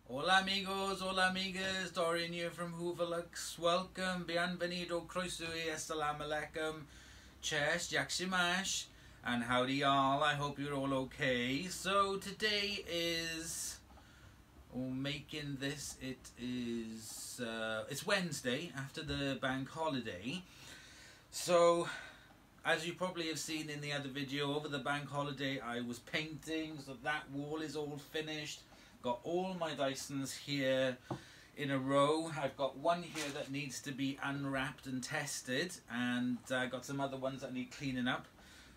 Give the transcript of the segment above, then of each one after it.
Hola amigos, hola amigas, Dorian here from Hooverlux. Welcome, bienvenido, croeso, assalamu alaikum, cześć, jak się masz, and howdy y'all. I hope you're all okay. So today is, making this, it's Wednesday after the bank holiday. So as you probably have seen in the other video, over the bank holiday I was painting, so that wall is all finished. Got all my Dysons here in a row. I've got one here that needs to be unwrapped and tested, and I got some other ones that need cleaning up.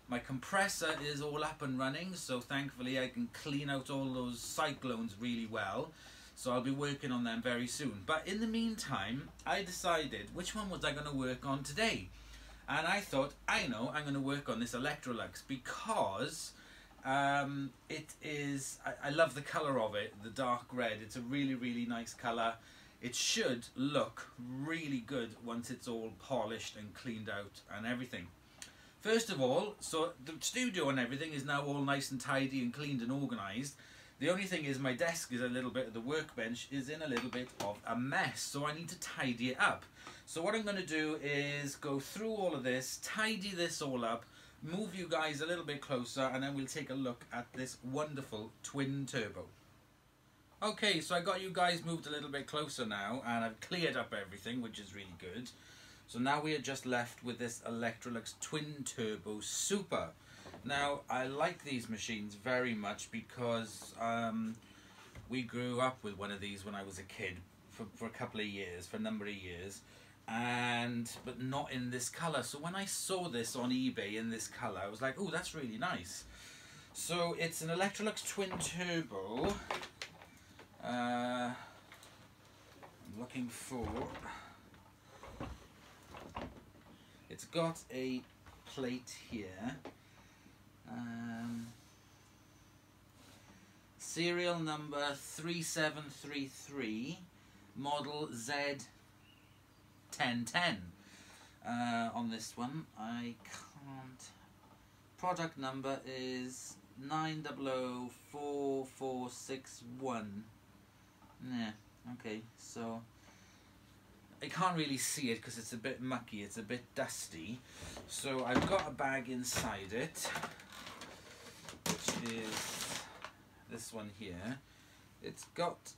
My compressor is all up and running, so thankfully I can clean out all those cyclones really well. So I'll be working on them very soon. But in the meantime, I decided which one was I going to work on today. And I thought, I know, I'm going to work on this Electrolux because it is, I love the colour of it, the dark red. It's a really nice colour. It should look really good once it's all polished and cleaned out and everything. First of all, so the studio and everything is now all nice and tidy and cleaned and organised. The only thing is my desk is a little bit, the workbench is in a little bit of a mess, so I need to tidy it up. So what I'm going to do is go through all of this, tidy this all up, move you guys a little bit closer, and then we'll take a look at this wonderful twin turbo. Okay, so I got you guys moved a little bit closer now, and I've cleared up everything, which is really good. So now we are just left with this Electrolux twin turbo super. Now I like these machines very much because we grew up with one of these when I was a kid for a couple of years, for a number of years. But not in this colour. So when I saw this on eBay in this colour, I was like, oh, that's really nice. So it's an Electrolux twin turbo. I'm looking for, it's got a plate here, serial number 3733, model Z1010. On this one, I can't. Product number is 9004461. Yeah, okay, so I can't really see it because it's a bit mucky, it's a bit dusty. So I've got a bag inside it, which is this one here. It's got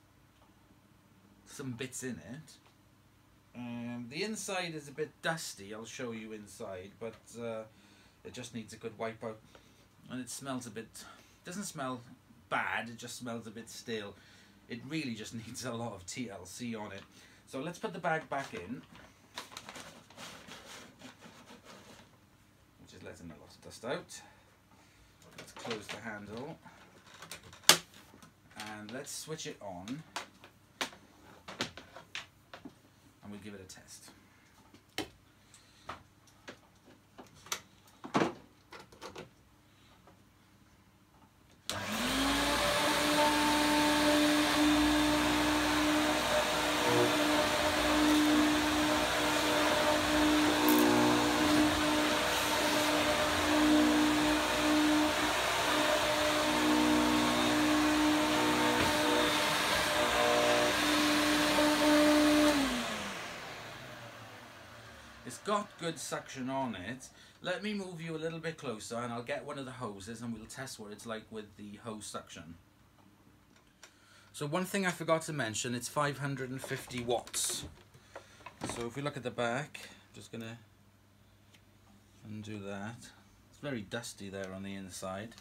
some bits in it. The inside is a bit dusty, I'll show you inside, but it just needs a good wipe out. And it smells a bit, doesn't smell bad, it just smells a bit stale. It really just needs a lot of TLC on it. So let's put the bag back in. Just letting a lot of dust out. Let's close the handle. And let's switch it on. And we'll give it a test. It's got good suction on it. Let me move you a little bit closer and I'll get one of the hoses and we'll test what it's like with the hose suction. So one thing I forgot to mention, it's 550 watts. So if we look at the back, I'm just going to undo that. It's very dusty there on the inside.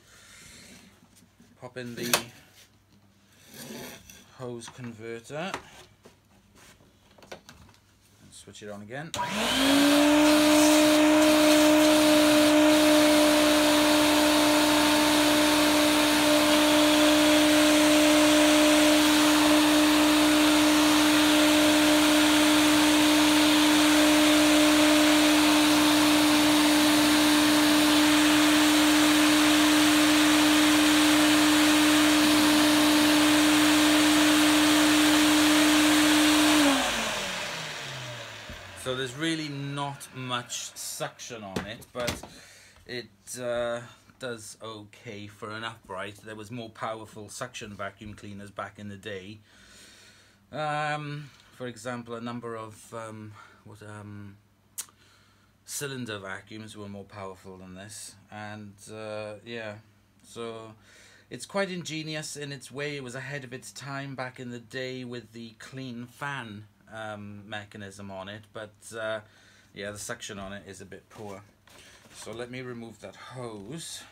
Pop in the hose converter. Switch it on again. So there's really not much suction on it, but it does okay for an upright. There was more powerful suction vacuum cleaners back in the day. For example, a number of cylinder vacuums were more powerful than this, and yeah, so it's quite ingenious in its way. It was ahead of its time back in the day with the clean fan mechanism on it, but yeah, the suction on it is a bit poor. So let me remove that hose,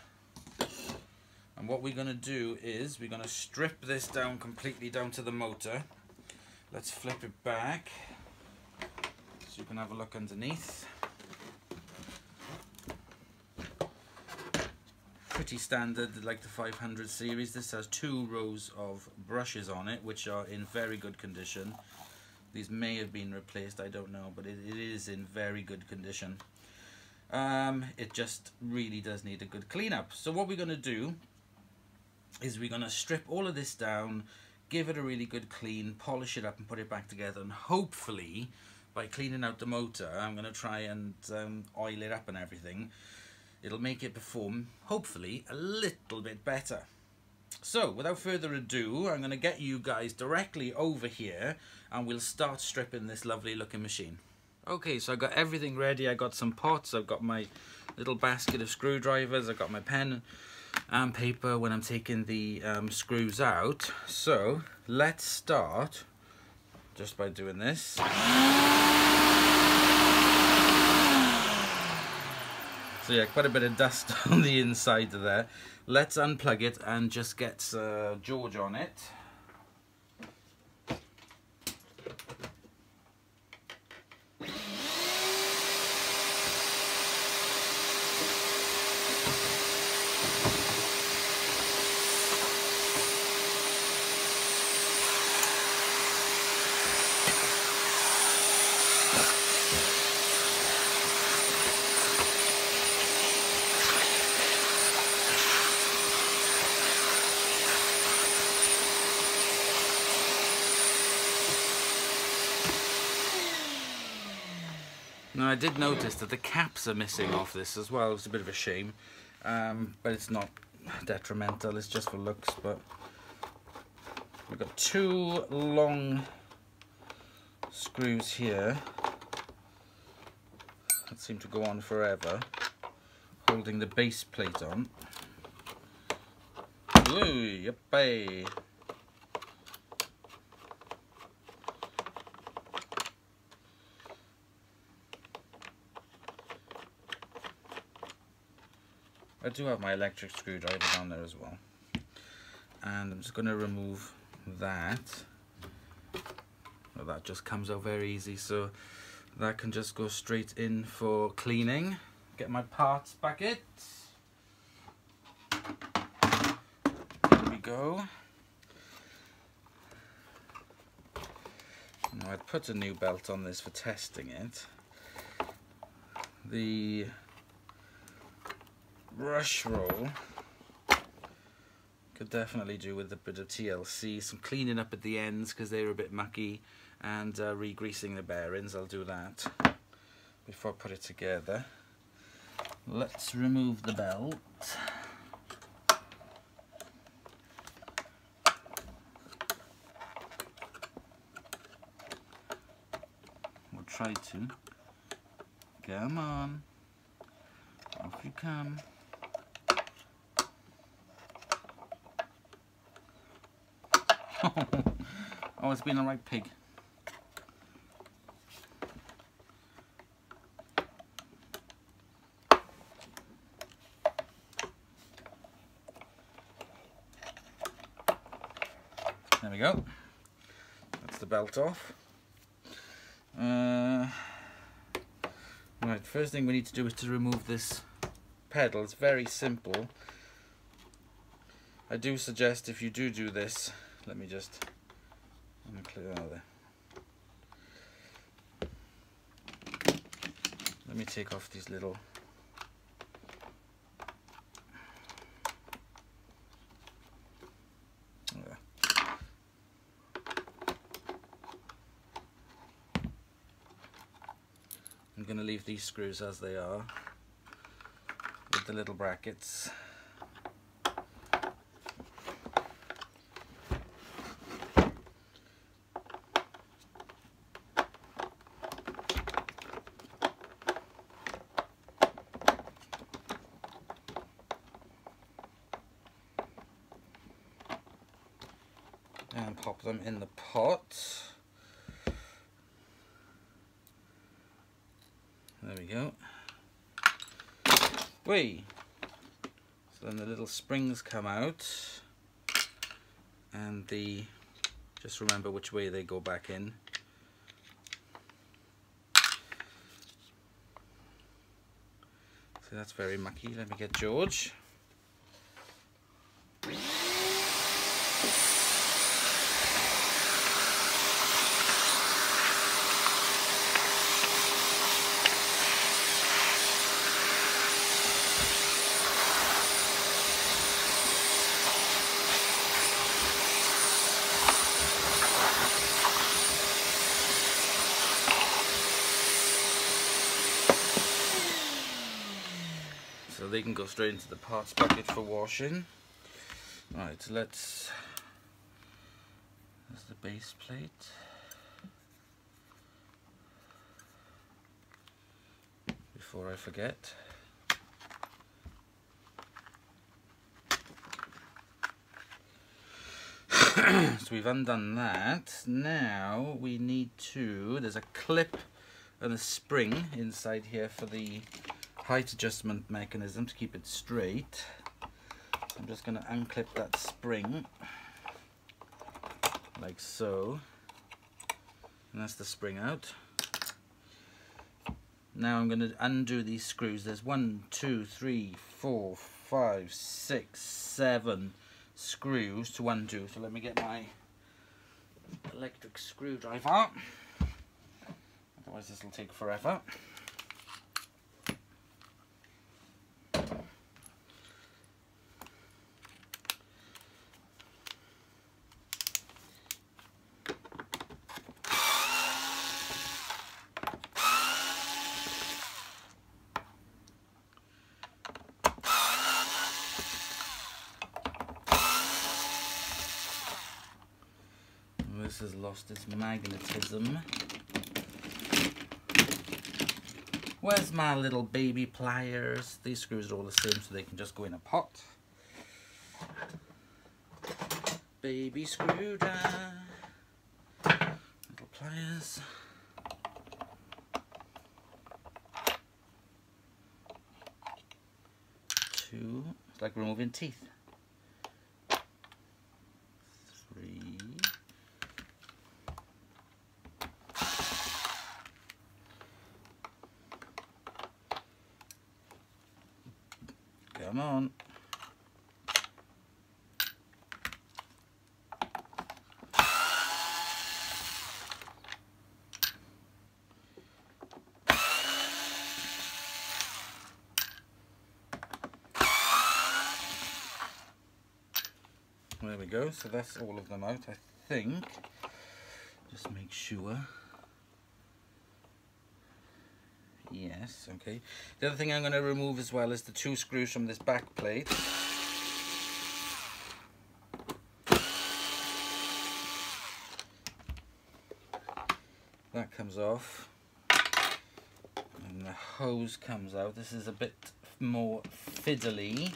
and what we're going to do is we're going to strip this down completely down to the motor. Let's flip it back so you can have a look underneath. Pretty standard, like the 500 series. This has 2 rows of brushes on it, which are in very good condition. These may have been replaced, I don't know, but it is in very good condition. It just really does need a good cleanup. So what we're going to do is we're going to strip all of this down, give it a really good clean, polish it up and put it back together, and hopefully by cleaning out the motor, I'm going to try and oil it up and everything. It'll make it perform, hopefully, a little bit better. So, without further ado, I'm going to get you guys directly over here and we'll start stripping this lovely looking machine. Okay, so I got everything ready. I got some pots, I've got my little basket of screwdrivers, I've got my pen and paper when I'm taking the screws out. So let's start just by doing this. So yeah, quite a bit of dust on the inside of there. Let's unplug it and just get George on it. Now I did notice that the caps are missing off this as well. It's a bit of a shame, but it's not detrimental, it's just for looks. But we've got 2 long screws here that seem to go on forever, holding the base plate on. Ooh, yippee! I do have my electric screwdriver down there as well, and I'm just going to remove that. Well, that just comes out very easy, so that can just go straight in for cleaning. Get my parts bucket. There we go. Now I'd put a new belt on this for testing it. The brush roll could definitely do with a bit of TLC, some cleaning up at the ends because they're a bit mucky, and re-greasing the bearings. I'll do that before I put it together. Let's remove the belt. We'll try to. Come on, off you come. Oh, it's been a right pig. There we go. That's the belt off. Right, first thing we need to do is to remove this pedal. It's very simple. I do suggest if you do this, let me just clear out there. Let me take off these little I'm going to leave these screws as they are with the little brackets. and pop them in the pot. There we go. Whee! So then the little springs come out, and just remember which way they go back in. So that's very mucky. Let me get George. So they can go straight into the parts bucket for washing. Right, so there's the base plate. Before I forget. So we've undone that. Now we need there's a clip and a spring inside here for the height adjustment mechanism to keep it straight. I'm just going to unclip that spring like so, and that's the spring out. Now I'm going to undo these screws. There's 1, 2, 3, 4, 5, 6, 7 screws to undo. So let me get my electric screwdriver, otherwise this will take forever. This has lost its magnetism. Where's my little baby pliers? These screws are all the same, so they can just go in a pot. Baby screwdriver. Little pliers. Two. It's like removing teeth. Three. Come on. There we go. So that's all of them out, I think. Just make sure. Yes, okay. The other thing I'm going to remove as well is the 2 screws from this back plate. That comes off. And the hose comes out. This is a bit more fiddly.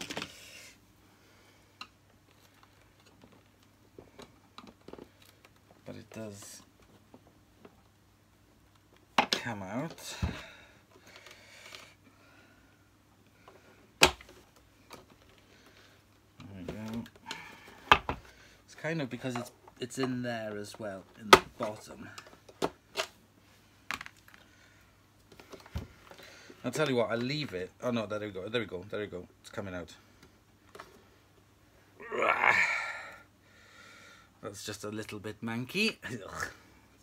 But it does come out. Kind of because it's in there as well, in the bottom. I'll tell you what, I'll leave it. Oh no, there we go, there we go, there we go. It's coming out. That's just a little bit manky.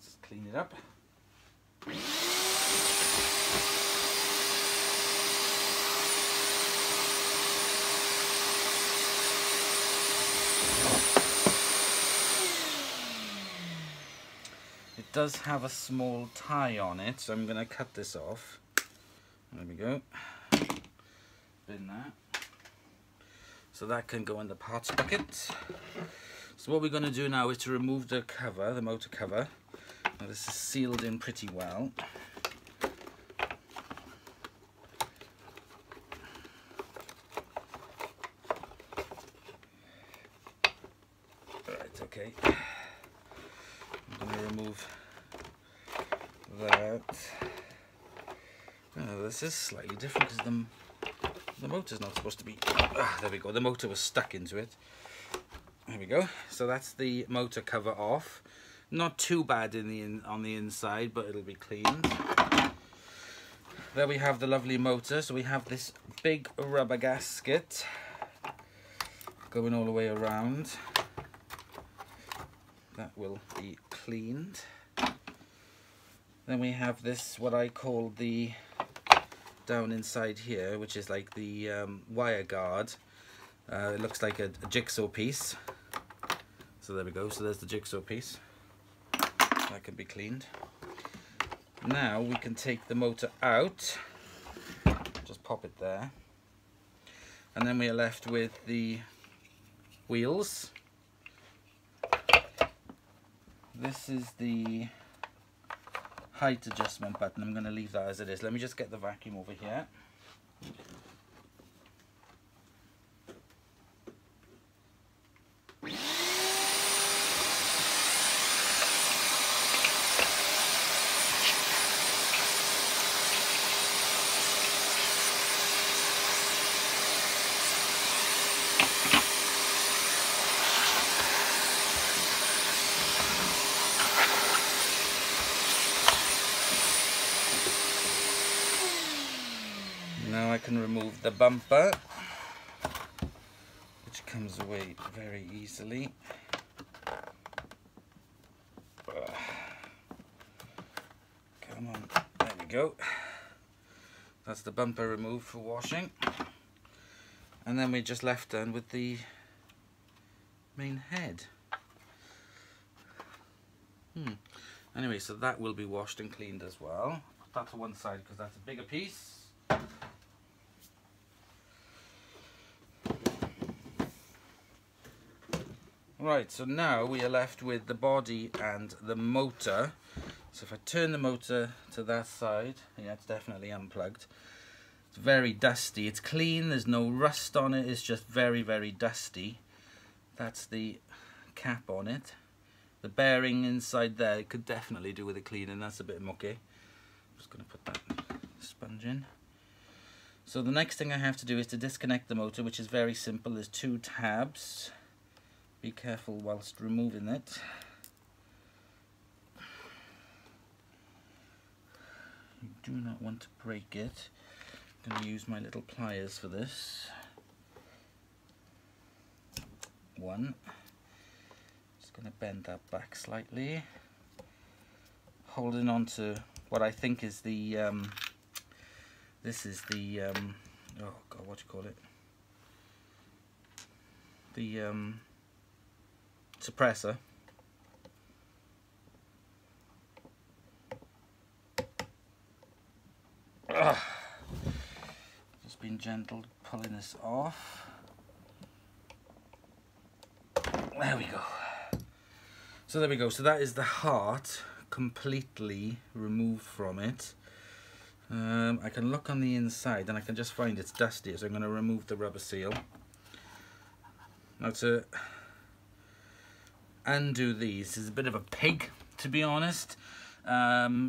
Just clean it up. It does have a small tie on it, so I'm going to cut this off. There we go. Bin that. So that can go in the parts bucket. So what we're going to do now is to remove the cover, the motor cover. Now this is sealed in pretty well. Right, okay. remove that. Oh, this is slightly different because the motor's not supposed to be... there we go, the motor was stuck into it. There we go. So that's the motor cover off. Not too bad on the inside, but it'll be cleaned. There we have the lovely motor. So we have this big rubber gasket going all the way around. That will be cleaned. Then we have this, what I call the down inside here, which is like the wire guard. It looks like a jigsaw piece. So there we go. So there's the jigsaw piece. That can be cleaned. Now we can take the motor out. Just pop it there. And then we are left with the wheels. This is the height adjustment button. I'm going to leave that as it is. Let me just get the vacuum over here. Now I can remove the bumper, which comes away very easily. Come on, there we go. That's the bumper removed for washing. And then we're just left done with the main head. Anyway, so that will be washed and cleaned as well. Put that to one side because that's a bigger piece. Right, so now we are left with the body and the motor. So if I turn the motor to that side, yeah, it's definitely unplugged. It's very dusty. It's clean, there's no rust on it, it's just very, very dusty. That's the cap on it. The bearing inside there, it could definitely do with a cleaning. That's a bit mucky. I'm just going to put that sponge in. So the next thing I have to do is to disconnect the motor, which is very simple. There's 2 tabs. Be careful whilst removing it. You do not want to break it. I'm going to use my little pliers for this. 1. Just going to bend that back slightly. Holding on to what I think is the, this is the, oh god, what do you call it? The, suppressor. Just being gentle, pulling this off. There we go. So there we go. So that is the heart completely removed from it. I can look on the inside and I can just find it's dusty, so I'm going to remove the rubber seal. Now to undo these is a bit of a pig, to be honest.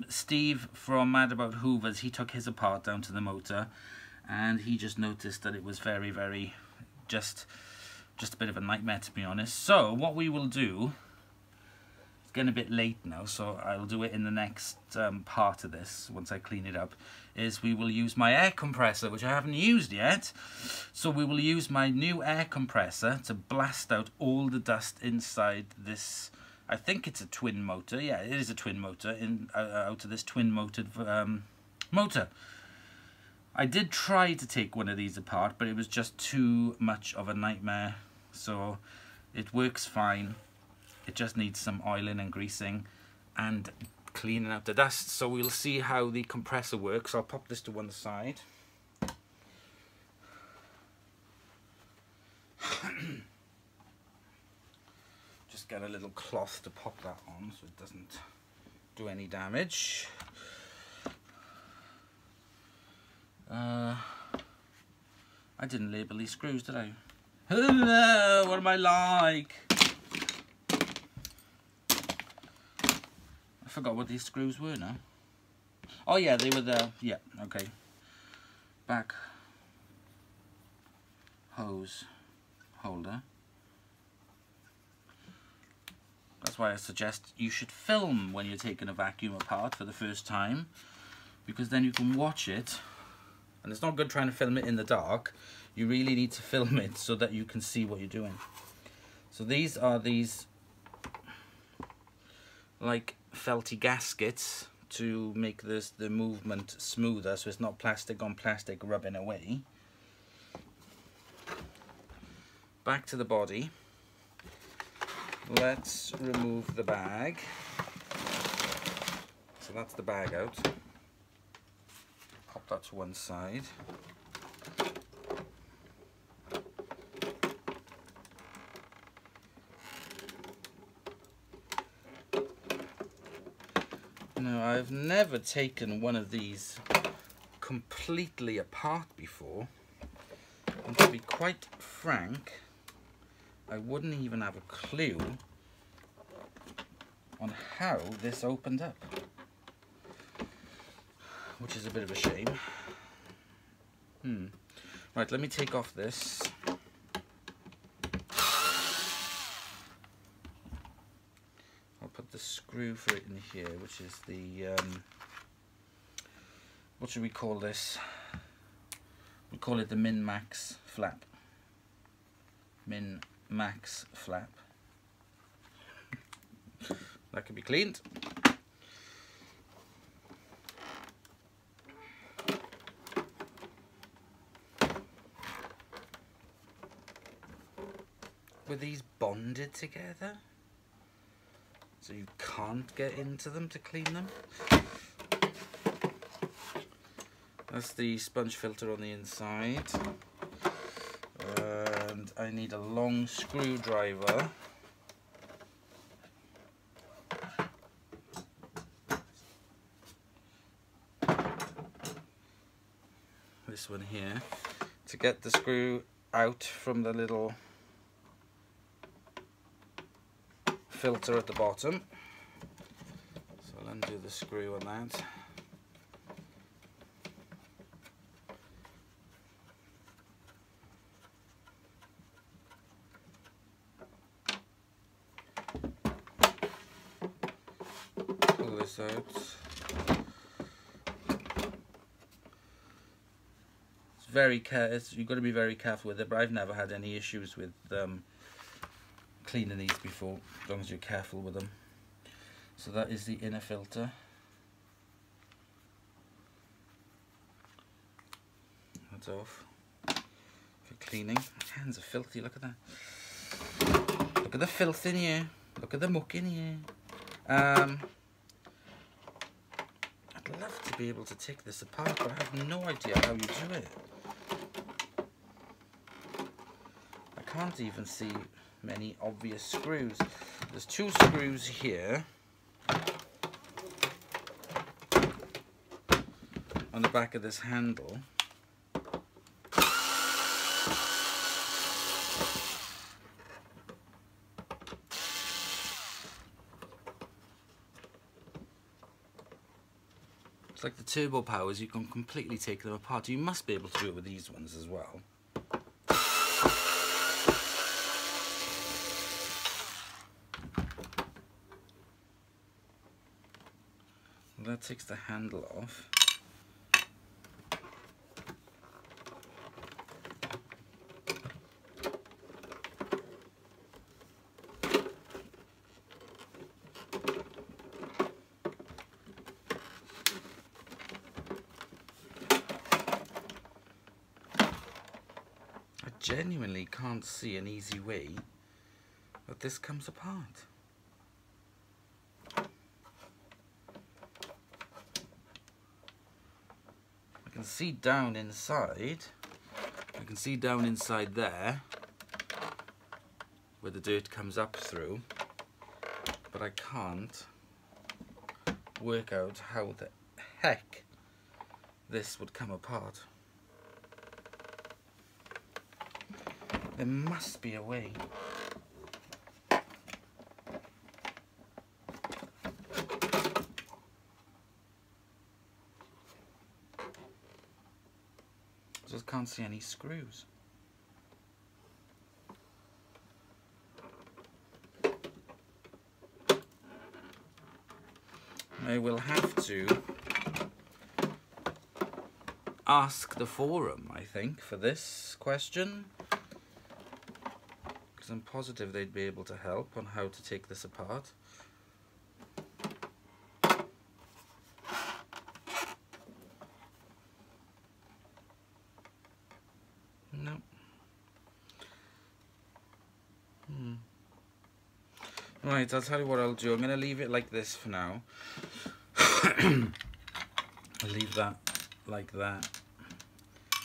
Steve from Mad About Hoovers, he took his apart down to the motor and he just noticed that it was very, very just a bit of a nightmare, to be honest. So what we will do, it's getting a bit late now, so I'll do it in the next part of this once I clean it up, is we will use my air compressor, which I haven't used yet. So we will use my new air compressor to blast out all the dust inside this. I think it's a twin motor. Yeah, it is a twin motor out of this twin motored motor. I did try to take one of these apart, but it was just too much of a nightmare. So it works fine. It just needs some oiling and greasing and cleaning out the dust. So we'll see how the compressor works. I'll pop this to one side. Just get a little cloth to pop that on so it doesn't do any damage. I didn't label these screws, did I? Hello, what am I like? forgot what these screws were now. Oh yeah, they were there. Yeah, okay. Back hose holder. That's why I suggest you should film when you're taking a vacuum apart for the first time, because then you can watch it. And it's not good trying to film it in the dark. You really need to film it so that you can see what you're doing. So these are these like felty gaskets to make the movement smoother, so it's not plastic on plastic rubbing away. Back to the body. Let's remove the bag. So that's the bag out. Pop that to one side. Now, I've never taken one of these completely apart before, and to be quite frank, I wouldn't even have a clue on how this opened up, which is a bit of a shame. Right, let me take off this. I'll put the screw for it in here, which is the, what should we call this? We call it the Min-Max flap. Min-Max flap. That can be cleaned. Were these bonded together so you can't get into them to clean them? That's the sponge filter on the inside, and I need a long screwdriver. This one here, to get the screw out from the little filter at the bottom. So I'll undo the screw on that. Pull this out. You've got to be very careful with it, but I've never had any issues with cleaning these before, as long as you're careful with them. So that is the inner filter. That's off for cleaning. My hands are filthy, look at that. Look at the filth in here. Look at the muck in here. I'd love to be able to take this apart, but I have no idea how you do it. I can't even see many obvious screws. There's two screws here on the back of this handle. It's like the turbo powers, you can completely take them apart. You must be able to do it with these ones as well. That takes the handle off. I genuinely can't see an easy way that this comes apart. I can see down inside. I can see down inside there where the dirt comes up through, but I can't work out how the heck this would come apart. There must be a way. can't see any screws. I will have to ask the forum, I think, for this question, because I'm positive they'd be able to help on how to take this apart. No. Right, I'll tell you what I'll do. I'm going to leave it like this for now. I'll leave that like that.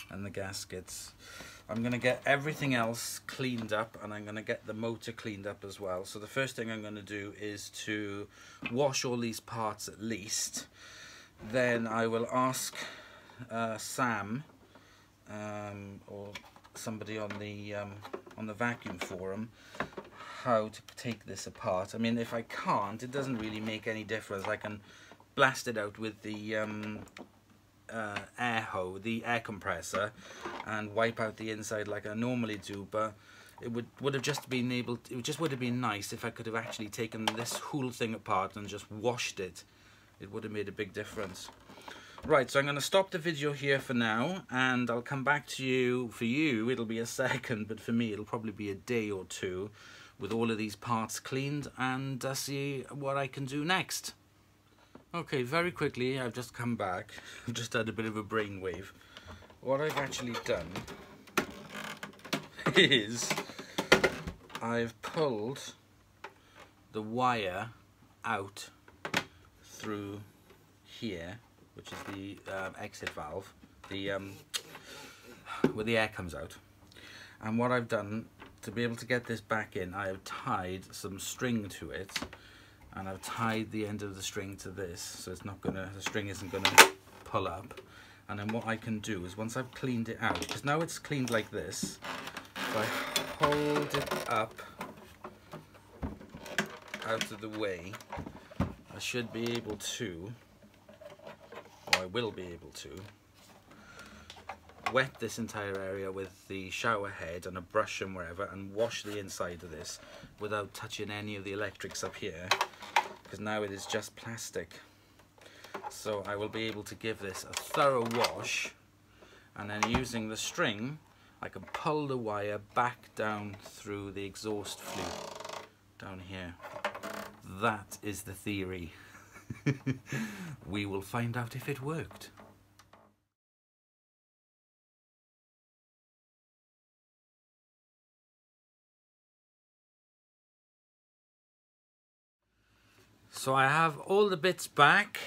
And the gaskets. I'm going to get everything else cleaned up, and I'm going to get the motor cleaned up as well. So the first thing I'm going to do is to wash all these parts at least. Then I will ask Sam or somebody on the vacuum forum how to take this apart. I mean, if I can't, it doesn't really make any difference. I can blast it out with the air compressor, and wipe out the inside like I normally do. But it would have just been it would have been nice if I could have actually taken this whole thing apart and just washed it. It would have made a big difference. Right, so I'm going to stop the video here for now, and I'll come back to you. For you, it'll be a second, but for me, it'll probably be a day or two with all of these parts cleaned, and see what I can do next. Okay, very quickly, I've just come back. I've just had a bit of a brainwave. What I've actually done is I've pulled the wire out through here, which is the exit valve, where the air comes out. And what I've done to be able to get this back in, I have tied some string to it, and I've tied the end of the string to this, so it's not gonna, the string isn't gonna pull up. And then what I can do is, once I've cleaned it out, because now it's cleaned like this, if I hold it up out of the way, I should be able to, or I will be able to, wet this entire area with the shower head and a brush and wherever, and wash the inside of this without touching any of the electrics up here, because now it is just plastic. So I will be able to give this a thorough wash, and then using the string I can pull the wire back down through the exhaust flue down here. That is the theory. We will find out if it worked. So I have all the bits back.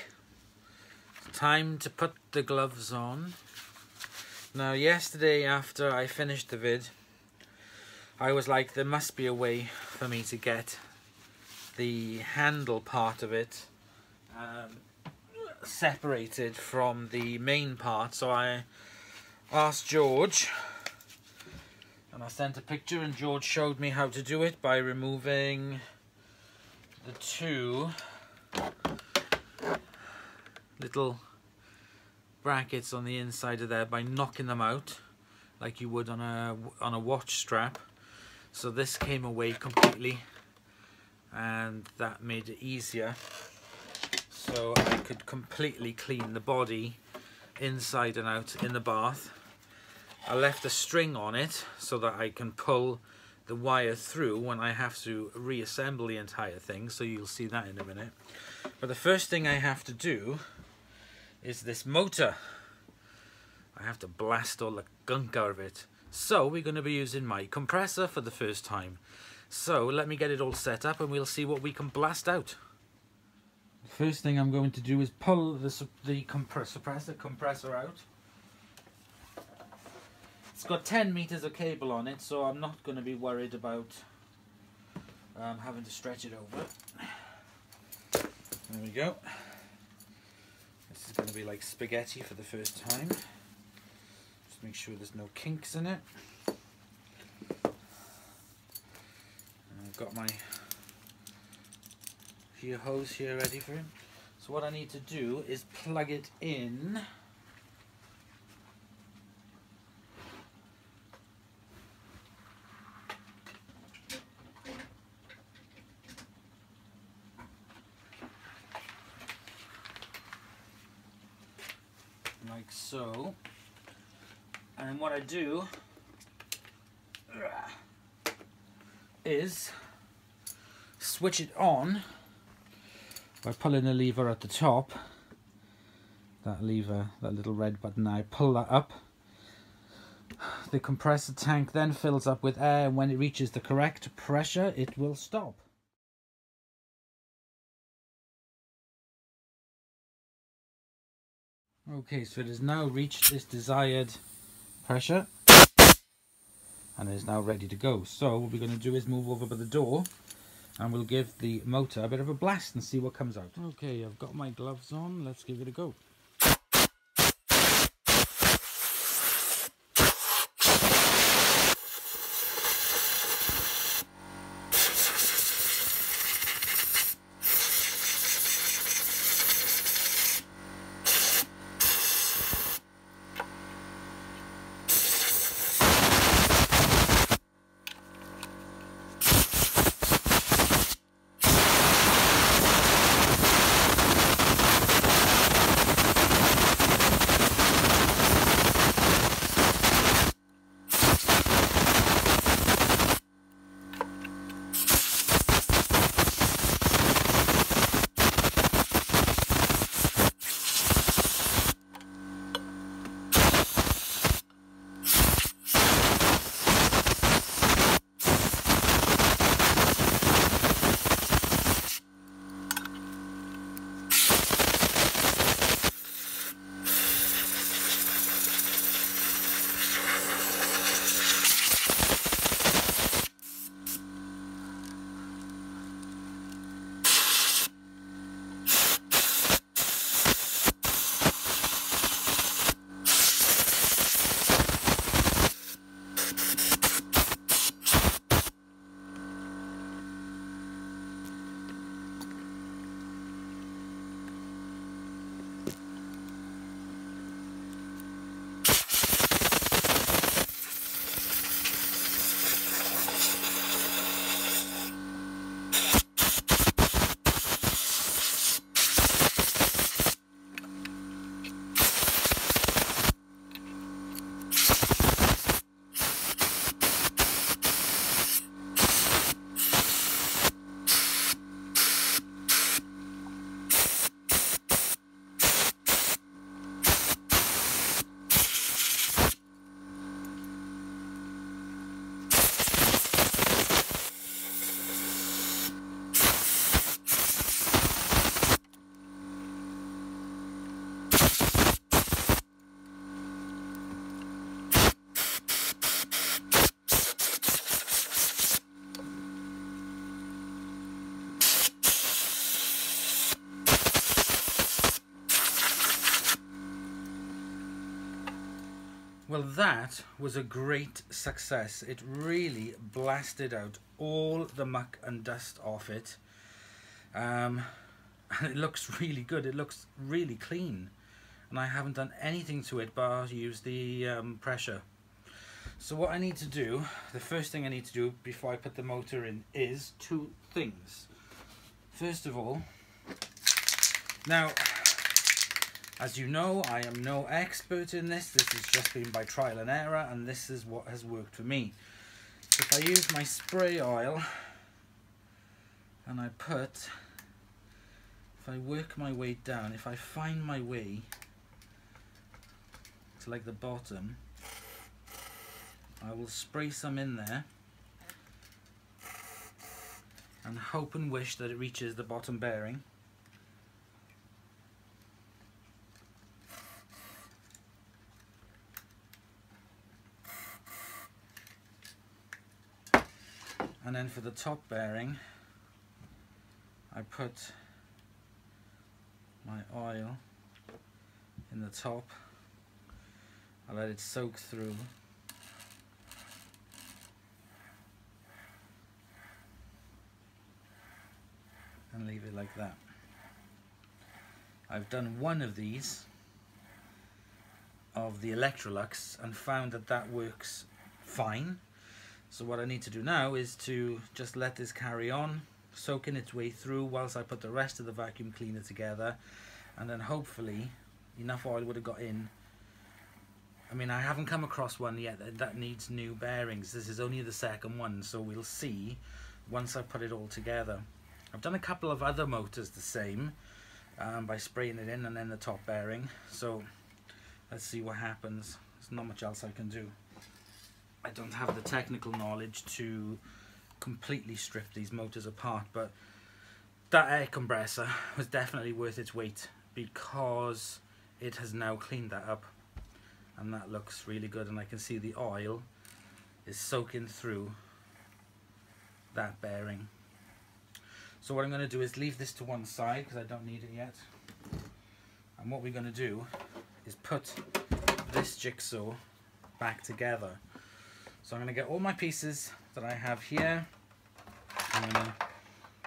Time to put the gloves on. Now, yesterday after I finished the vid, I was like, there must be a way for me to get the handle part of it separated from the main part. So I asked George, and I sent a picture, and George showed me how to do it by removing the two little brackets on the inside of there by knocking them out like you would on a watch strap. So this came away completely, and that made it easier, so I could completely clean the body inside and out in the bath. I left a string on it so that I can pull the wire through when I have to reassemble the entire thing, so you'll see that in a minute. But the first thing I have to do is this motor. I have to blast all the gunk out of it. So we're going to be using my compressor for the first time. So let me get it all set up, and we'll see what we can blast out. The first thing I'm going to do is pull the compressor out. It's got 10 meters of cable on it, so I'm not going to be worried about having to stretch it over. There we go. This is going to be like spaghetti for the first time. Just make sure there's no kinks in it. And I've got my hose here ready for it. So what I need to do is plug it in like so. And what I do is switch it on by pulling the lever at the top. That lever, that little red button, I pull that up. The compressor tank then fills up with air, and when it reaches the correct pressure, it will stop. Okay, so it has now reached its desired pressure and is now ready to go. So what we're going to do is move over by the door and we'll give the motor a bit of a blast and see what comes out. Okay, I've got my gloves on, let's give it a go. Well, that was a great success. It really blasted out all the muck and dust off it. And it looks really good. It looks really clean. And I haven't done anything to it but use the pressure. So what I need to do, the first thing I need to do before I put the motor in is two things. First of all, now, as you know, I am no expert in this. This has just been by trial and error, and this is what has worked for me. So if I use my spray oil and if I work my way down, if I find my way to like the bottom, I will spray some in there and hope and wish that it reaches the bottom bearing. And then for the top bearing, I put my oil in the top. I let it soak through. And leave it like that. I've done one of these of the Electrolux and found that that works fine. So what I need to do now is to just let this carry on, soaking its way through whilst I put the rest of the vacuum cleaner together, and then hopefully enough oil would have got in I mean, I haven't come across one yet that needs new bearings. This is only the second one, so we'll see once I put it all together. I've done a couple of other motors the same, by spraying it in and then the top bearing. So let's see what happens. There's not much else I can do. I don't have the technical knowledge to completely strip these motors apart, but that air compressor was definitely worth its weight because it has now cleaned that up, and that looks really good, and I can see the oil is soaking through that bearing. So what I'm going to do is leave this to one side because I don't need it yet, and what we're going to do is put this jigsaw back together. So I'm going to get all my pieces that I have here. I'm going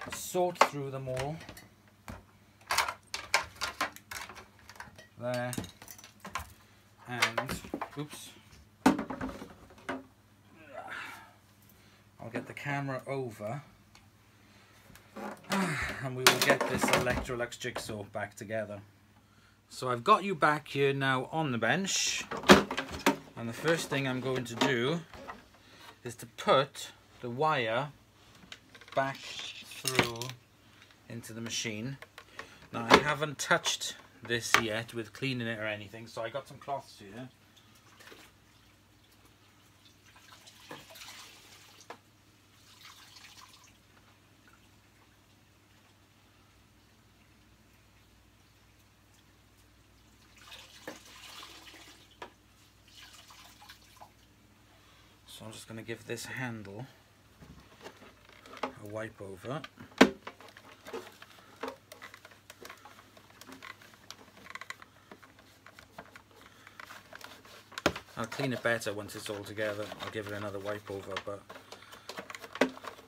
to sort through them all. There. And, oops. I'll get the camera over. And we will get this Electrolux jigsaw back together. So I've got you back here now on the bench. And the first thing I'm going to do is to put the wire back through into the machine. Now I haven't touched this yet with cleaning it or anything, so I got some cloths here. So I'm just going to give this handle a wipe over. I'll clean it better once it's all together. I'll give it another wipe over, but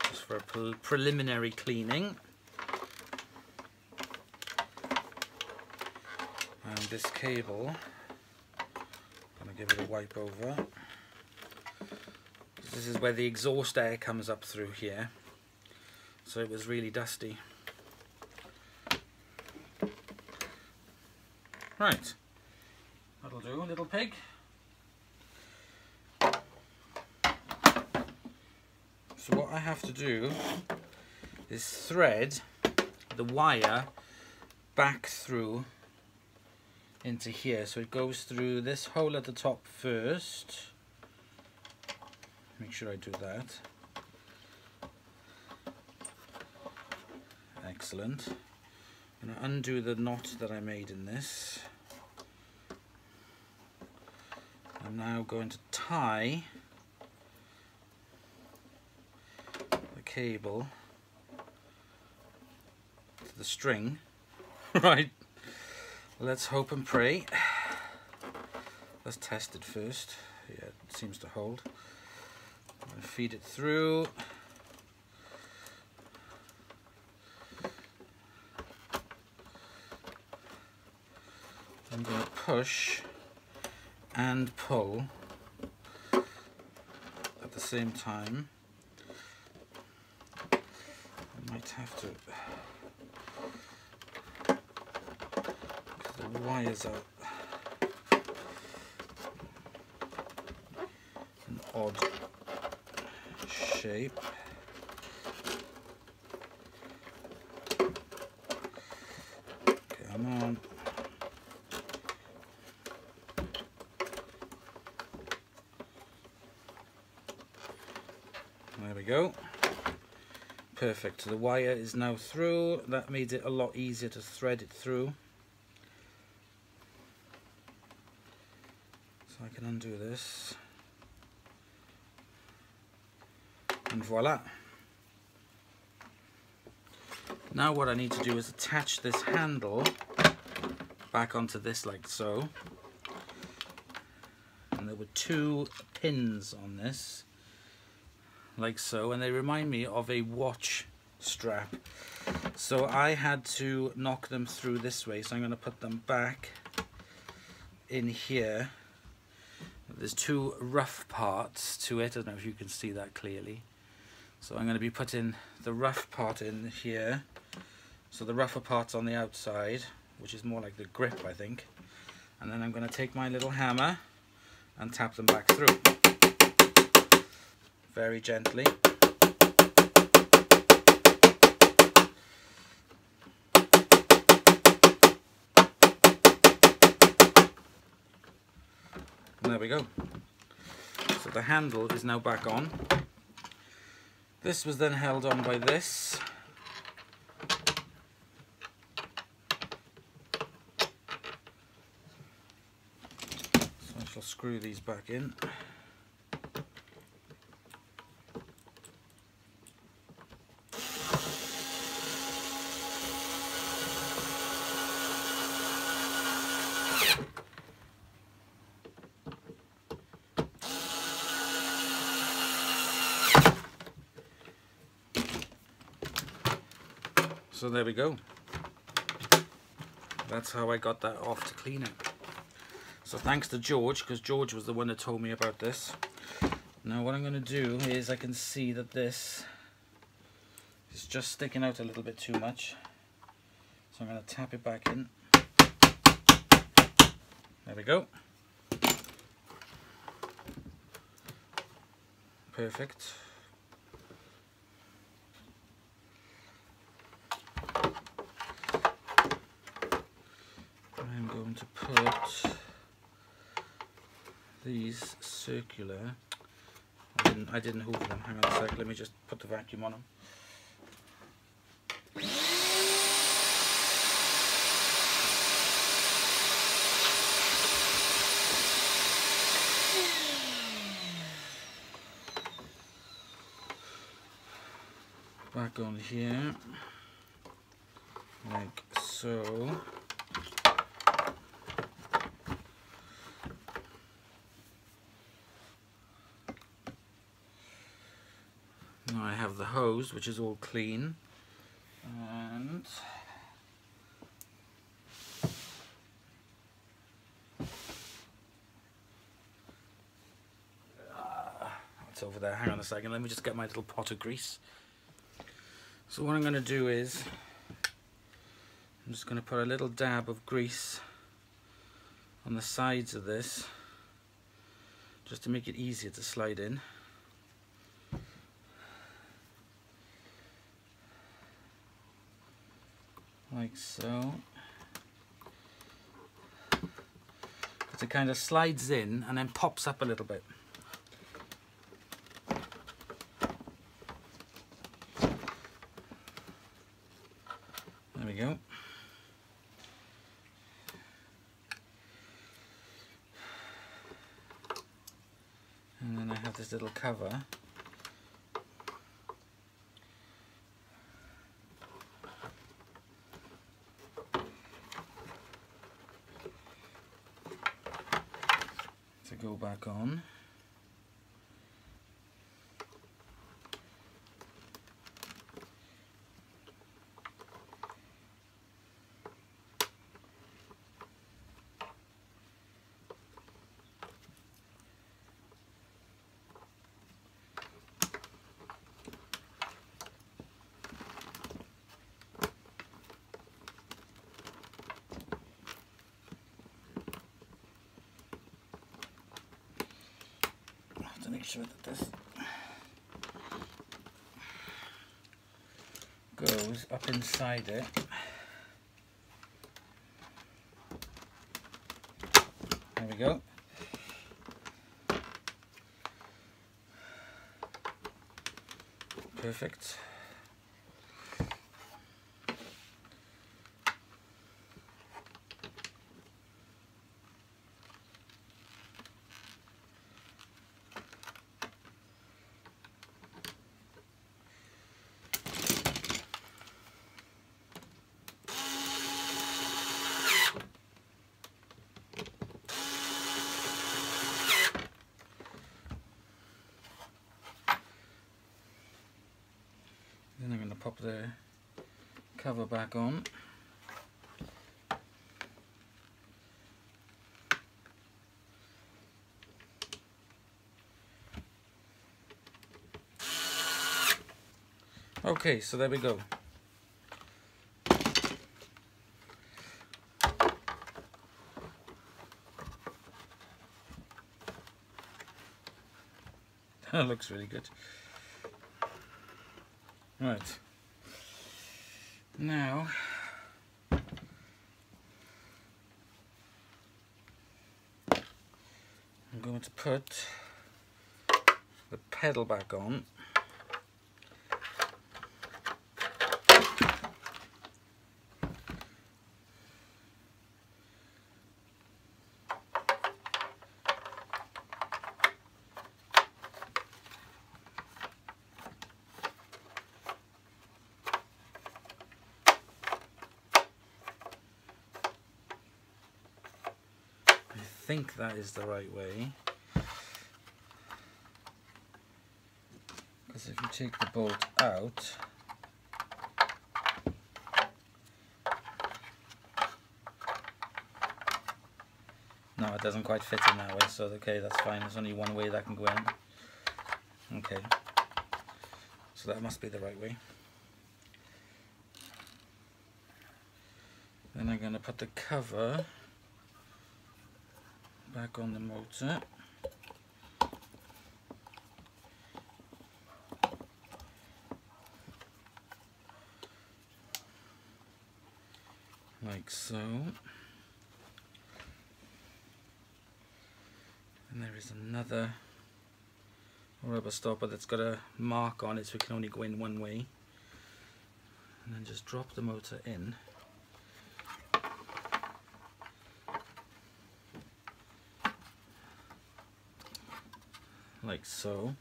just for a preliminary cleaning. And this cable, I'm going to give it a wipe over. This is where the exhaust air comes up through here, so it was really dusty. Right, that'll do, little pig. So what I have to do is thread the wire back through into here. So it goes through this hole at the top first. Make sure I do that. Excellent. I'm going to undo the knot that I made in this. I'm now going to tie the cable to the string. Right, let's hope and pray. Let's test it first. Yeah, it seems to hold. I'm going to feed it through. I'm going to push and pull at the same time. I might have to, because the wires are an odd shape. Come on. There we go. Perfect. So the wire is now through. That made it a lot easier to thread it through. So I can undo this. And voila. Now what I need to do is attach this handle back onto this like so. And there were 2 pins on this, like so, and they remind me of a watch strap. So I had to knock them through this way, so I'm going to put them back in here. There's 2 rough parts to it. I don't know if you can see that clearly. So I'm going to be putting the rough part in here. So the rougher part's on the outside, which is more like the grip, I think. And then I'm going to take my little hammer and tap them back through very gently. And there we go. So the handle is now back on. This was then held on by this. So I shall screw these back in. So there we go. That's how I got that off to clean it. So thanks to George, because George was the one that told me about this. Now what I'm going to do is, I can see that this is just sticking out a little bit too much. So I'm going to tap it back in. There we go. Perfect. I'm going to put these circular. I didn't hoover them. Hang on a sec. Let me just put the vacuum on them. Back on here, like so. Now I have the hose, which is all clean, and it's over there. Hang on a second, let me just get my little pot of grease. So what I'm going to do is, I'm just going to put a little dab of grease on the sides of this, just to make it easier to slide in. Like so. Because it kind of slides in and then pops up a little bit. There we go. And then I have this little cover. To go back on. To make sure that this goes up inside it. There we go. Perfect. Then I'm going to pop the cover back on. Okay, so there we go. Looks really good. Right. Now, I'm going to put the pedal back on. I think that is the right way, because if you take the bolt out, no, it doesn't quite fit in that way, so okay, that's fine. There's only one way that can go in. Okay, so that must be the right way. Then I'm going to put the cover back on the motor. Like so. And there is another rubber stopper that's got a mark on it, so it can only go in one way. And then just drop the motor in. Like so.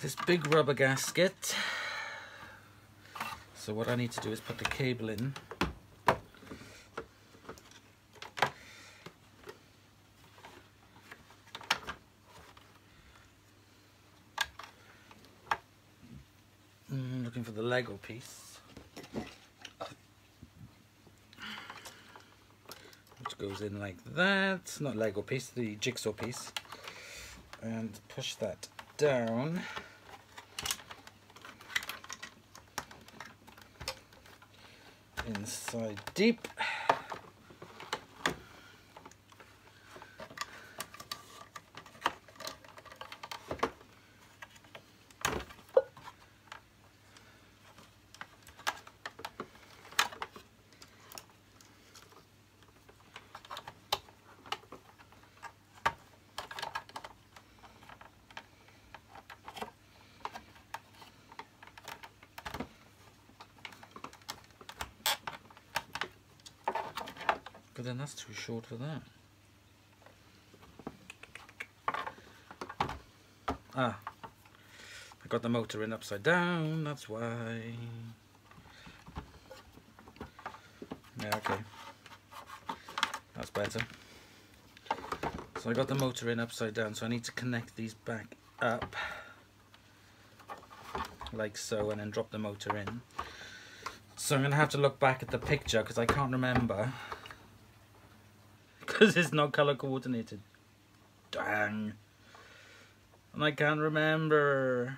This big rubber gasket. So what I need to do is put the cable in. Looking for the Lego piece, which goes in like that. Not Lego piece, the jigsaw piece. And push that down. Inside deep. But then that's too short for that. Ah, I got the motor in upside down, that's why. Yeah, okay. That's better. So I got the motor in upside down, so I need to connect these back up. Like so, and then drop the motor in. So I'm going to have to look back at the picture, because I can't remember. Because it's not color coordinated. Dang. And I can't remember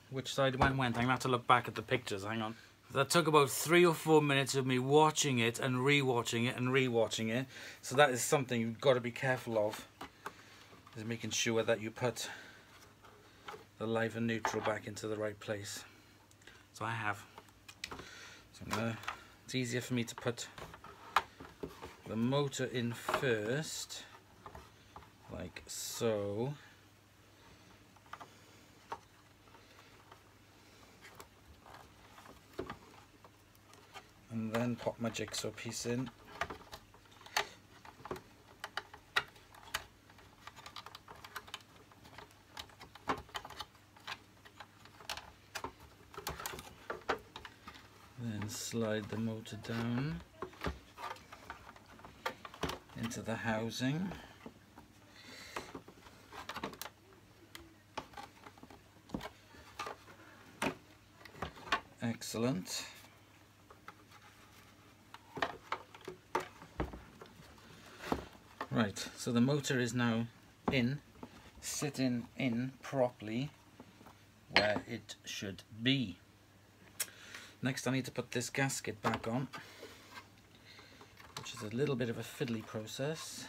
which side went. I'm gonna have to look back at the pictures. Hang on. That took about 3 or 4 minutes of me watching it and re-watching it and re-watching it. So that is something you've got to be careful of, is making sure that you put the live and neutral back into the right place. So I have. So it's easier for me to put the motor in first, like so. And then pop my jigsaw piece in. Then slide the motor down into the housing. Excellent. Right, so the motor is now sitting in properly where it should be. Next I need to put this gasket back on, which is a little bit of a fiddly process.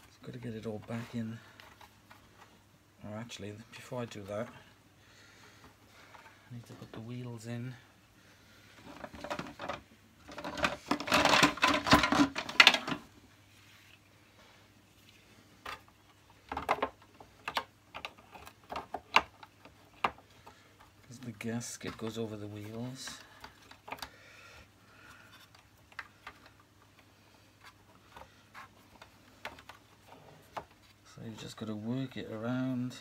It's got to get it all back in. Or actually, before I do that, I need to put the wheels in. Because the gasket goes over the wheels. So you just got to work it around.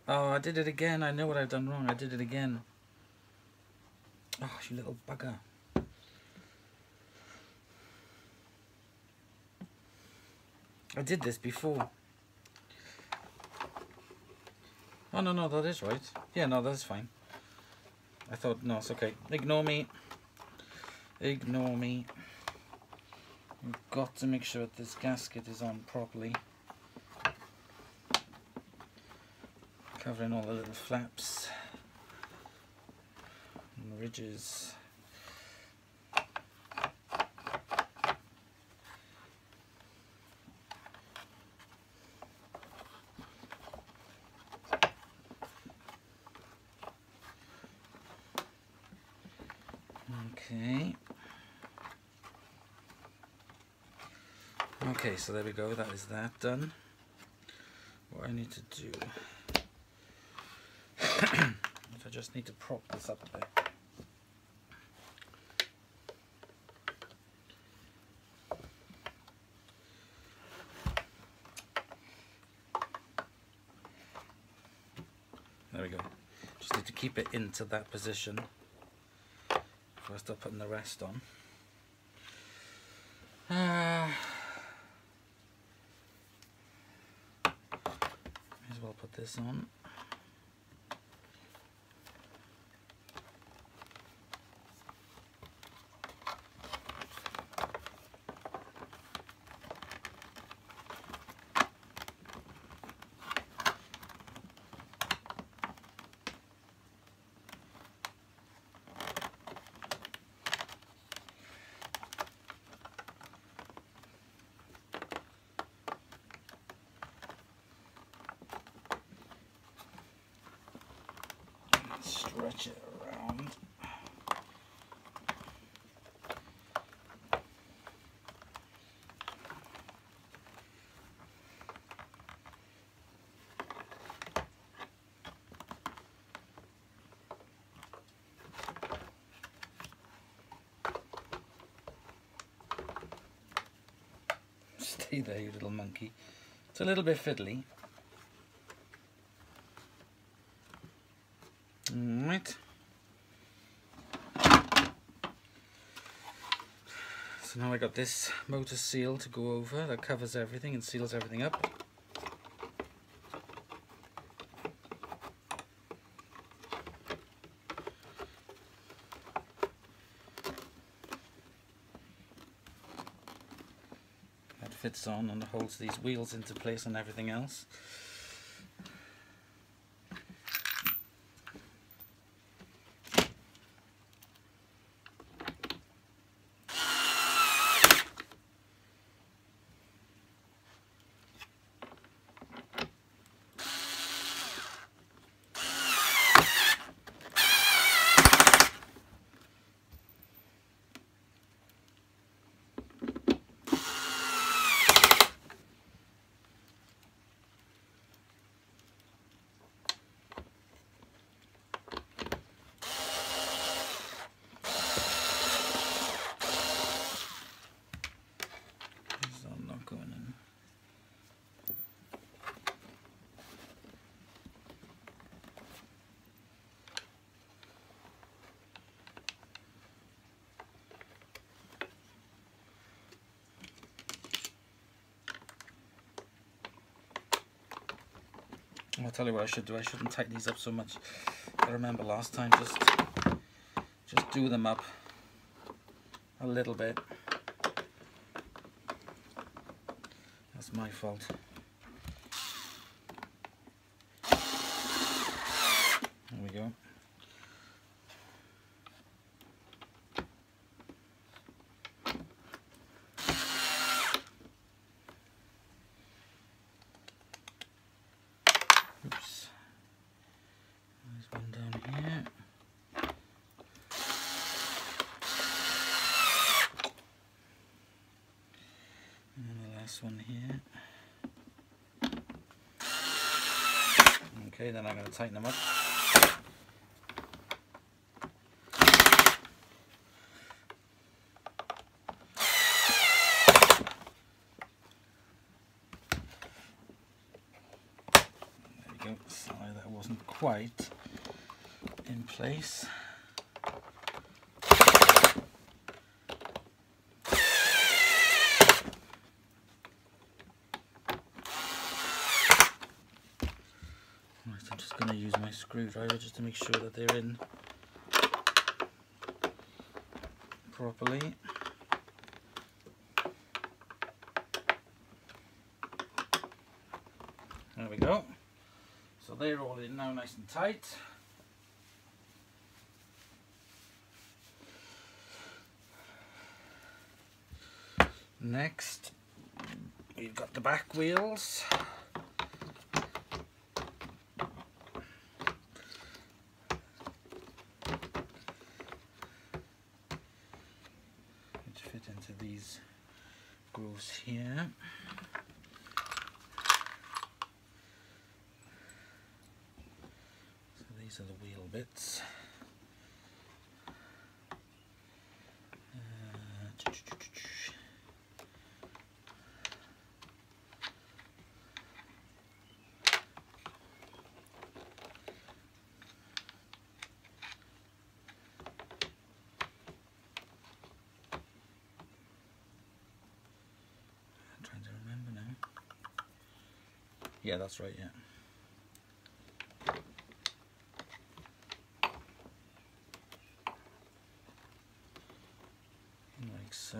Oh, I did it again. I know what I've done wrong. I did it again. Oh, you little bugger. I did this before. Oh, no, that is right. Yeah, no, that's fine. I thought, no, it's okay. Ignore me. Ignore me. You've got to make sure that this gasket is on properly. Covering all the little flaps and ridges. Okay, so there we go, that is that done. What I need to do is I just need to prop this up a bit. There we go. Just need to keep it into that position before I start putting the rest on. May as well put this on. Stretch it around. Stay there, you little monkey. It's a little bit fiddly. Alright. So now I got this motor seal to go over that covers everything and seals everything up. That fits on and holds these wheels into place and everything else. I'll tell you what I should do. I shouldn't tighten these up so much. I remember last time, just do them up a little bit. That's my fault. There's one down here. And the last one here. Okay, then I'm going to tighten them up. Sorry, that wasn't quite in place. Right, I'm just going to use my screwdriver just to make sure that they're in properly. There we go. So they're all in now, nice and tight. Next, we've got the back wheels. Which fit into these grooves here. These are the wheel bits. I'm trying to remember now. Yeah, that's right, yeah. Like so.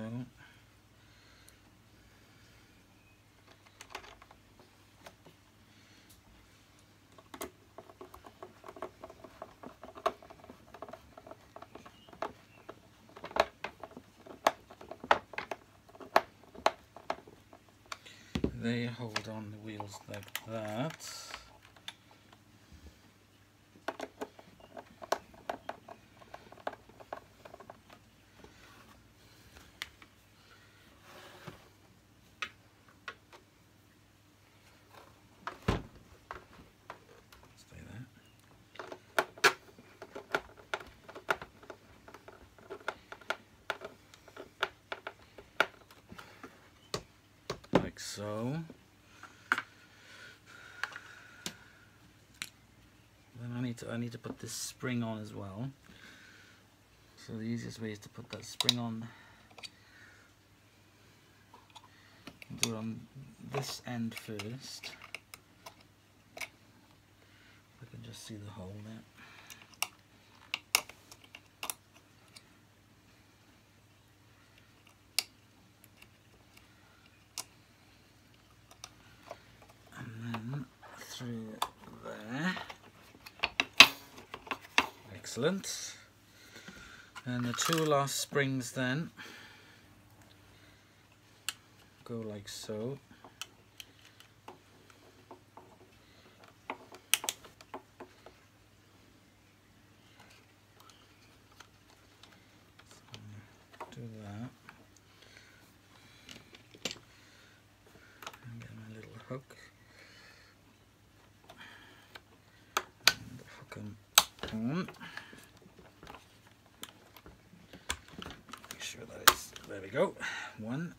They hold on the wheels like that. Stay there. Like so. Then I need to put this spring on as well. So the easiest way is to put that spring on. Do it on this end first. I can just see the hole there. Through there. Excellent. And the two last springs then go like so. So do that. And get my little hook. On. Make sure that is, there we go, one.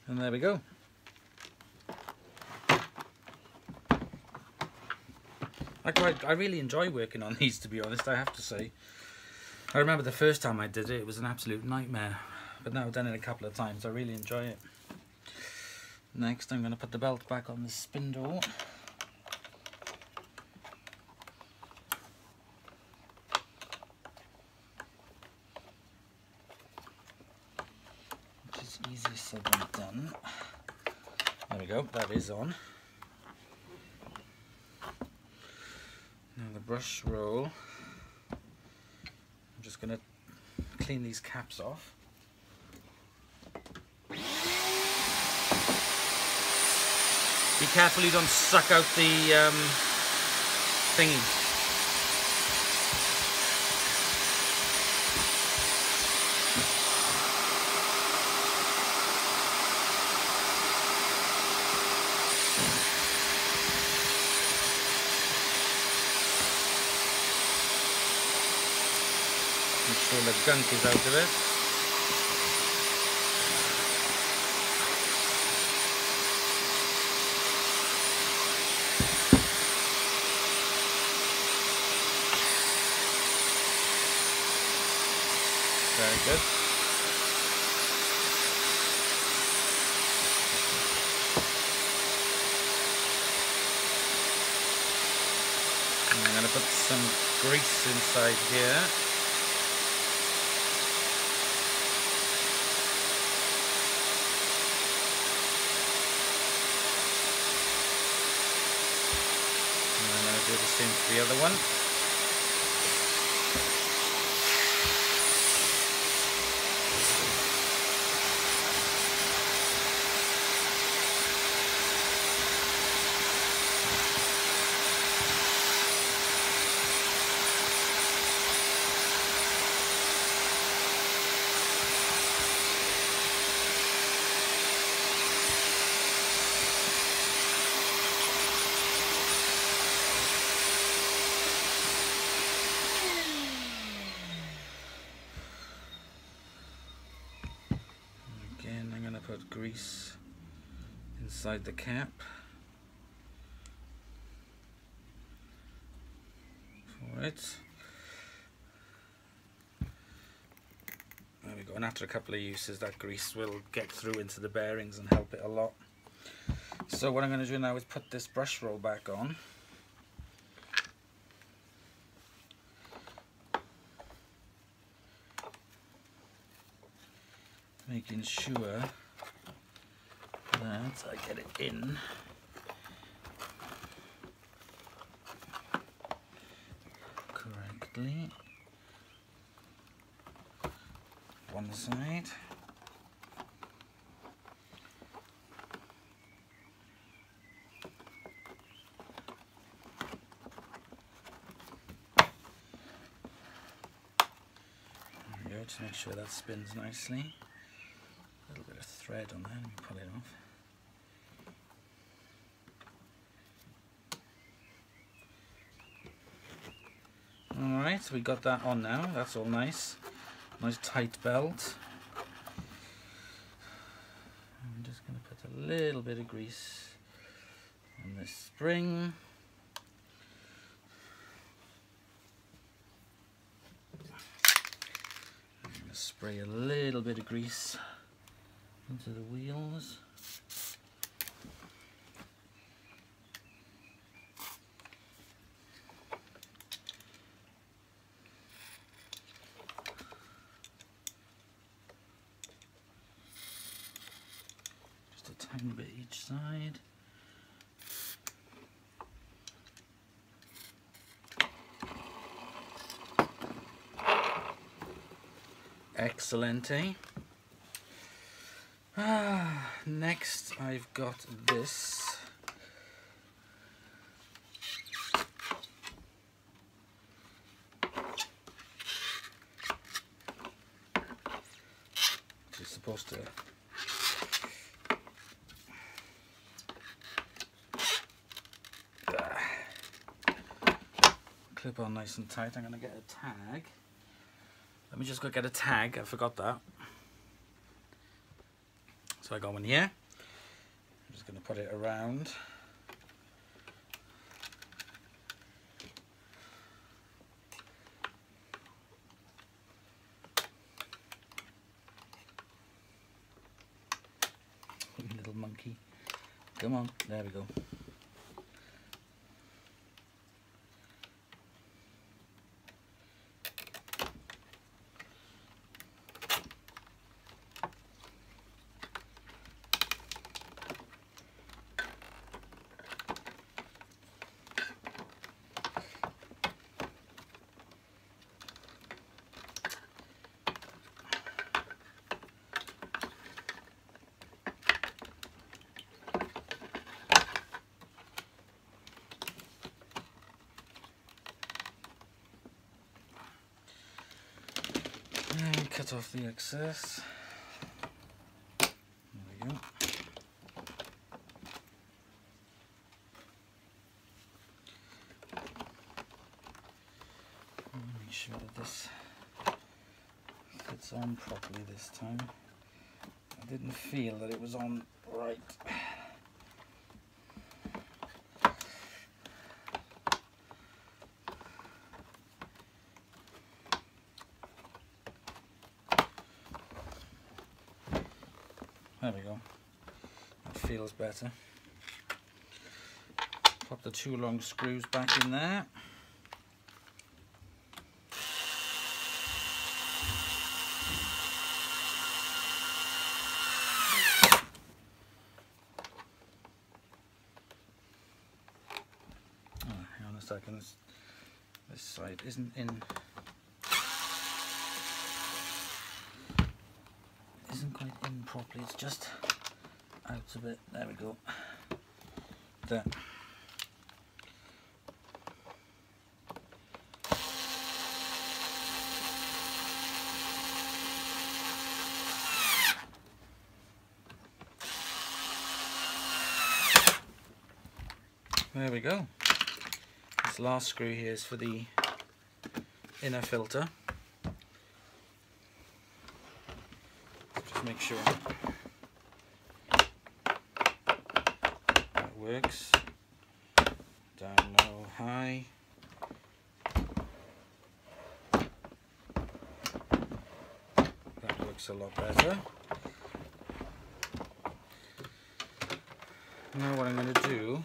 And there we go. I really enjoy working on these, to be honest, I have to say. I remember the first time I did it, it was an absolute nightmare. But now I've done it a couple of times, I really enjoy it. Next, I'm going to put the belt back on the spindle. Which is easier said than done. There we go, that is on. Now the brush roll. I'm just going to clean these caps off. Be careful you don't suck out the thingy. Make sure the gunk is out of it. Very good. And I'm going to put some grease inside here. And I'm going to do the same for the other one. Again, I'm going to put grease inside the cap for it. There we go, and after a couple of uses that grease will get through into the bearings and help it a lot. So what I'm going to do now is put this brush roll back on. Making sure that I get it in correctly. One side. There we go, to make sure that spins nicely. A little bit of thread on there, let me pull it off. Alright, so we got that on now, that's all nice. Nice tight belt. I'm just going to put a little bit of grease on this spring. I'm going to spray a little bit of grease into the wheels. Just a tiny bit each side. Excellent, eh? Next I've got this. Which is supposed to clip on nice and tight. I'm going to get a tag. Let me just go get a tag, I forgot that. So I got one here. I'm just going to put it around. Little monkey. Come on, there we go. cut off the excess. There we go. Make sure that this fits on properly this time. I didn't feel that it was on right. There we go. That feels better. Pop the 2 long screws back in there. Oh, hang on a second. This side isn't quite in properly, it's just out a bit. There we go. There. There we go. This last screw here is for the inner filter. Just make sure that works. Down low, high. That looks a lot better. Now what I'm going to do,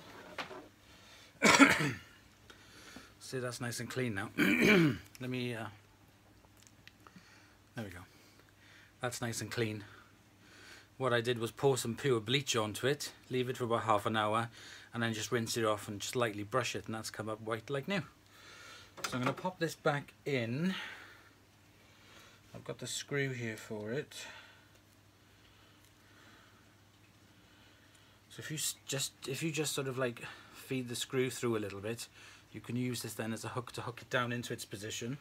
see, that's nice and clean now. Let me, there we go. That's nice and clean. What I did was pour some pure bleach onto it, leave it for about half an hour, and then just rinse it off and just lightly brush it, and that's come up white like new. So I'm going to pop this back in. I've got the screw here for it. So if you just sort of like feed the screw through a little bit, you can use this then as a hook to hook it down into its position.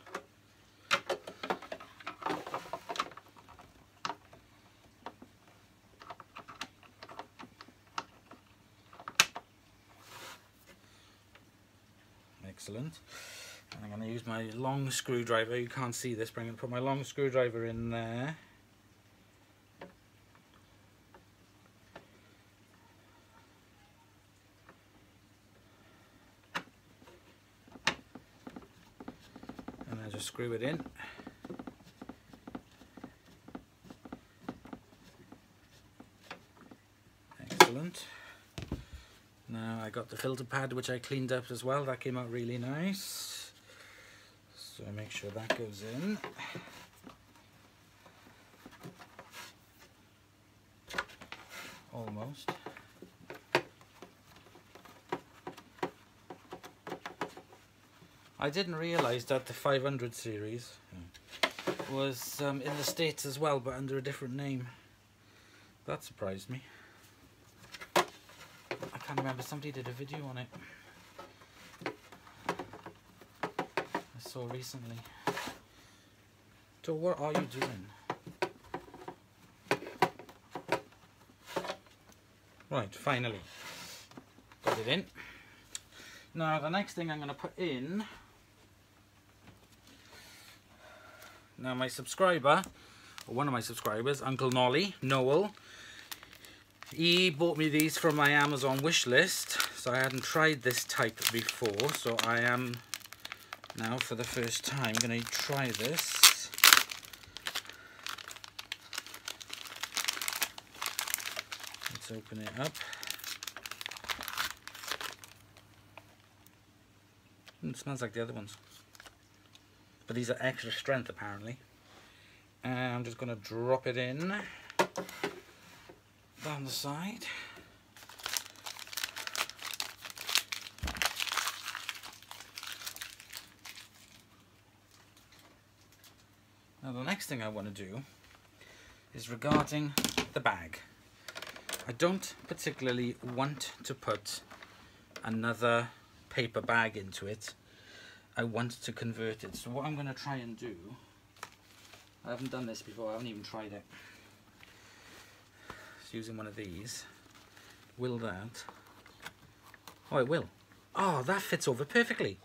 Excellent. And I'm going to use my long screwdriver. You can't see this, but I'm going to put my long screwdriver in there. And then just screw it in. Excellent. Now I got the filter pad, which I cleaned up as well. That came out really nice. So make sure that goes in. Almost. I didn't realise that the 500 series was in the States as well, but under a different name. That surprised me. I can't remember, somebody did a video on it I saw recently. So what are you doing? Right, finally got it in. Now the next thing I'm going to put in, now my subscriber, or one of my subscribers, Uncle Nolly, Noel, he bought me these from my Amazon wish list, so I hadn't tried this type before, so I am now for the first time going to try this. Let's open it up. It smells like the other ones, but these are extra strength apparently. And I'm just going to drop it in down the side. Now the next thing I want to do is regarding the bag. I don't particularly want to put another paper bag into it. I want to convert it. So what I'm going to try and do I haven't done this before, I haven't even tried it. Just using one of these. Will that? Oh, it will. Oh, that fits over perfectly.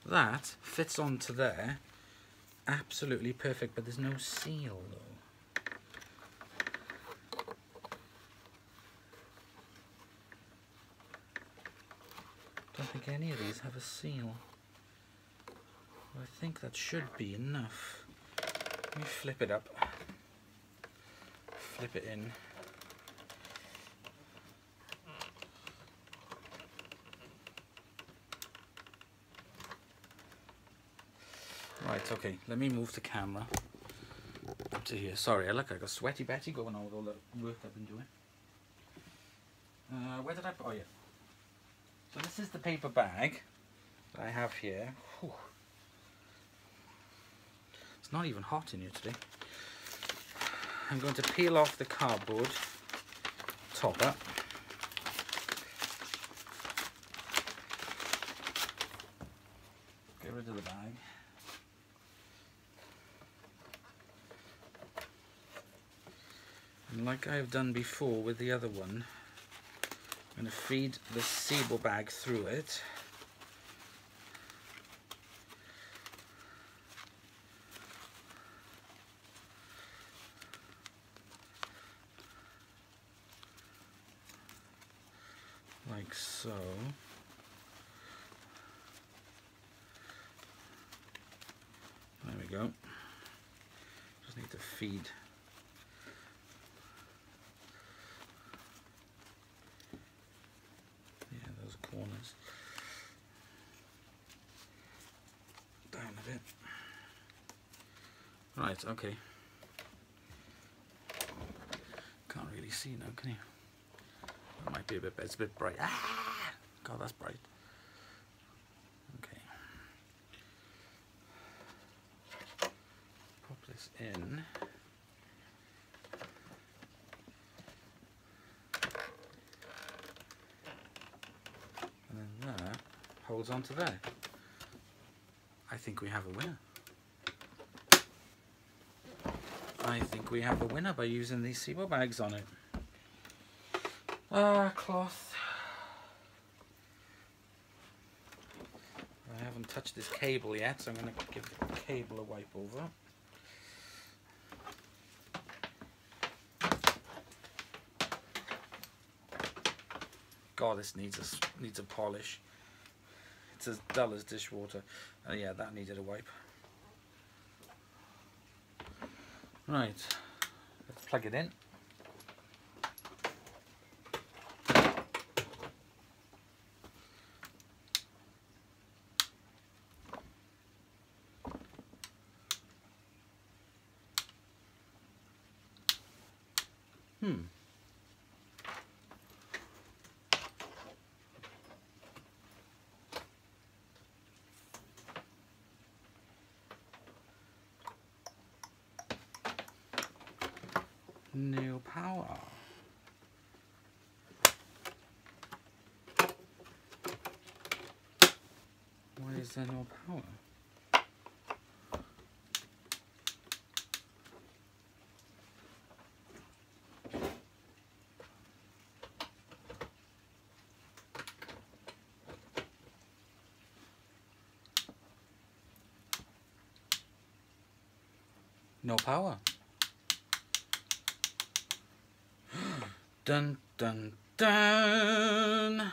That fits onto there. Absolutely perfect, but there's no seal though. Don't think any of these have a seal. Well, I think that should be enough. Let me flip it up. Flip it in. Right, okay, let me move the camera up to here. Sorry, I look like a sweaty Betty going on with all the work I've been doing. Where did I put? Oh yeah. So this is the paper bag that I have here. Whew. It's not even hot in here today. I'm going to peel off the cardboard topper. Get rid of the bag. And like I've done before with the other one, I'm going to feed the SEBO bag through it. Like so. There we go. Just need to feed. Yeah, those corners. Down a bit. Right, okay. Can't really see now, can you? It might be a bit, it's a bit bright. Ah! God, that's bright. Okay. Pop this in. And then that holds onto there. I think we have a winner. I think we have a winner by using these SEBO bags on it. Cloth. I haven't touched this cable yet, so I'm going to give the cable a wipe over. God, this needs a polish. It's as dull as dishwater. Yeah, that needed a wipe. Right, let's plug it in. No power. Why is there no power? No power. Dun dun dun.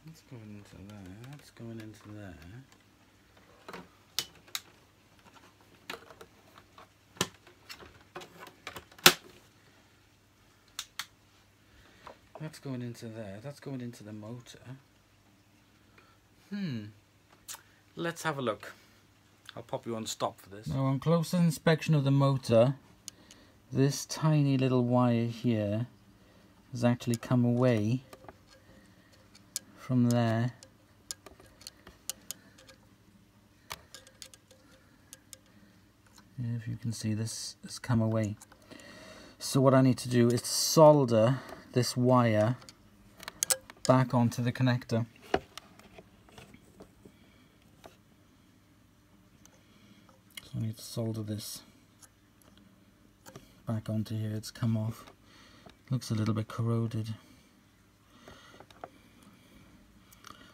That's going into there. That's going into there. That's going into there. That's going into the motor. Let's have a look. I'll pop you on stop for this. Now, on closer inspection of the motor, this tiny little wire here has actually come away from there If you can see, this has come away. So what I need to do is solder this wire back onto the connector. So I need to solder this back onto here. It's come off. Looks a little bit corroded.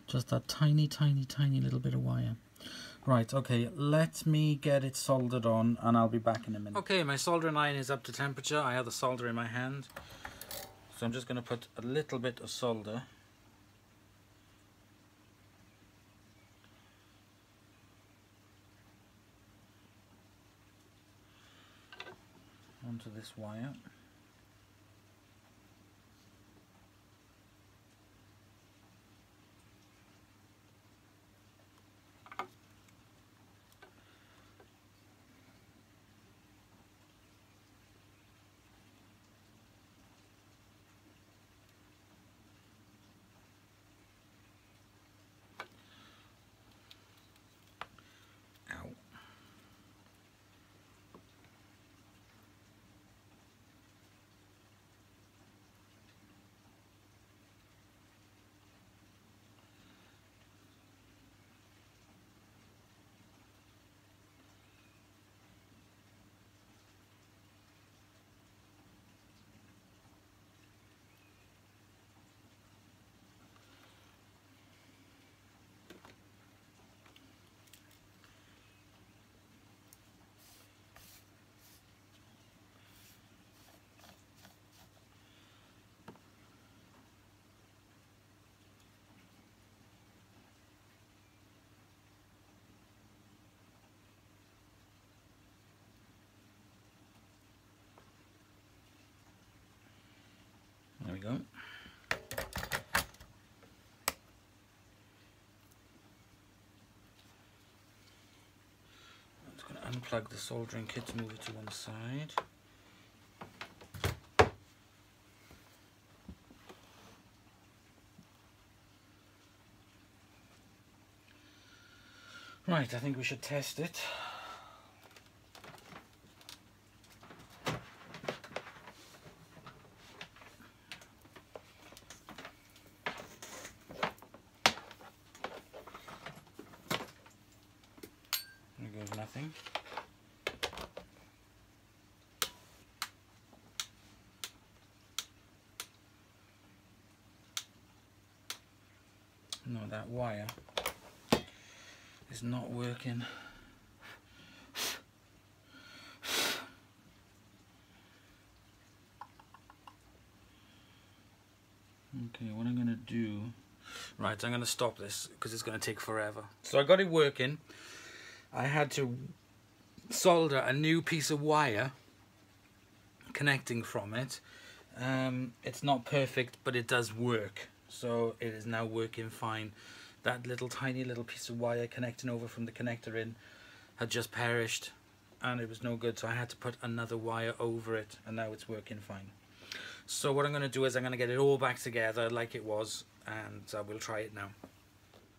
Just that tiny little bit of wire. Right, okay, let me get it soldered on and I'll be back in a minute. Okay, my soldering iron is up to temperature. I have the solder in my hand. So I'm just going to put a little bit of solder onto this wire. There we go. I'm just going to unplug the soldering kit to move it to one side. Right, I think we should test it. Nothing. No, that wire is not working. Okay, what I'm going to do... Right, I'm going to stop this because it's going to take forever. So I got it working. I had to solder a new piece of wire connecting from it. It's not perfect, but it does work. So it is now working fine. That tiny little piece of wire connecting over from the connector in had just perished and it was no good. So I had to put another wire over it and now it's working fine. So what I'm going to do is I'm going to get it all back together like it was and we'll try it now.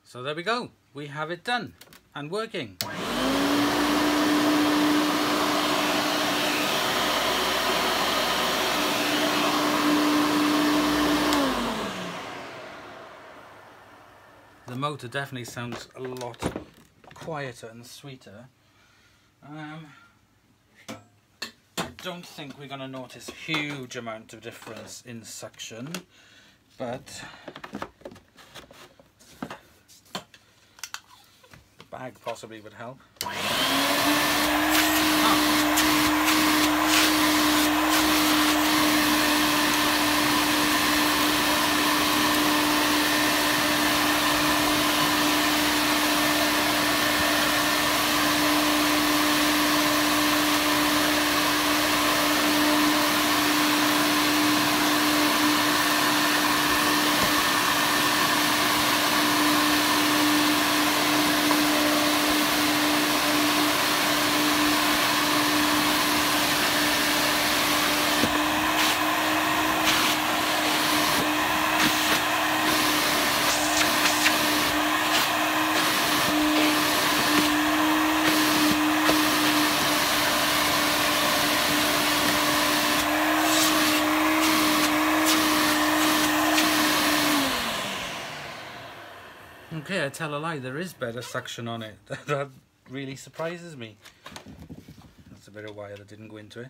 So there we go. We have it done and working. The motor definitely sounds a lot quieter and sweeter. I don't think we're going to notice a huge amount of difference in suction, but the bag possibly would help. Okay, I tell a lie, there is better suction on it. That really surprises me. That's a bit of wire that didn't go into it.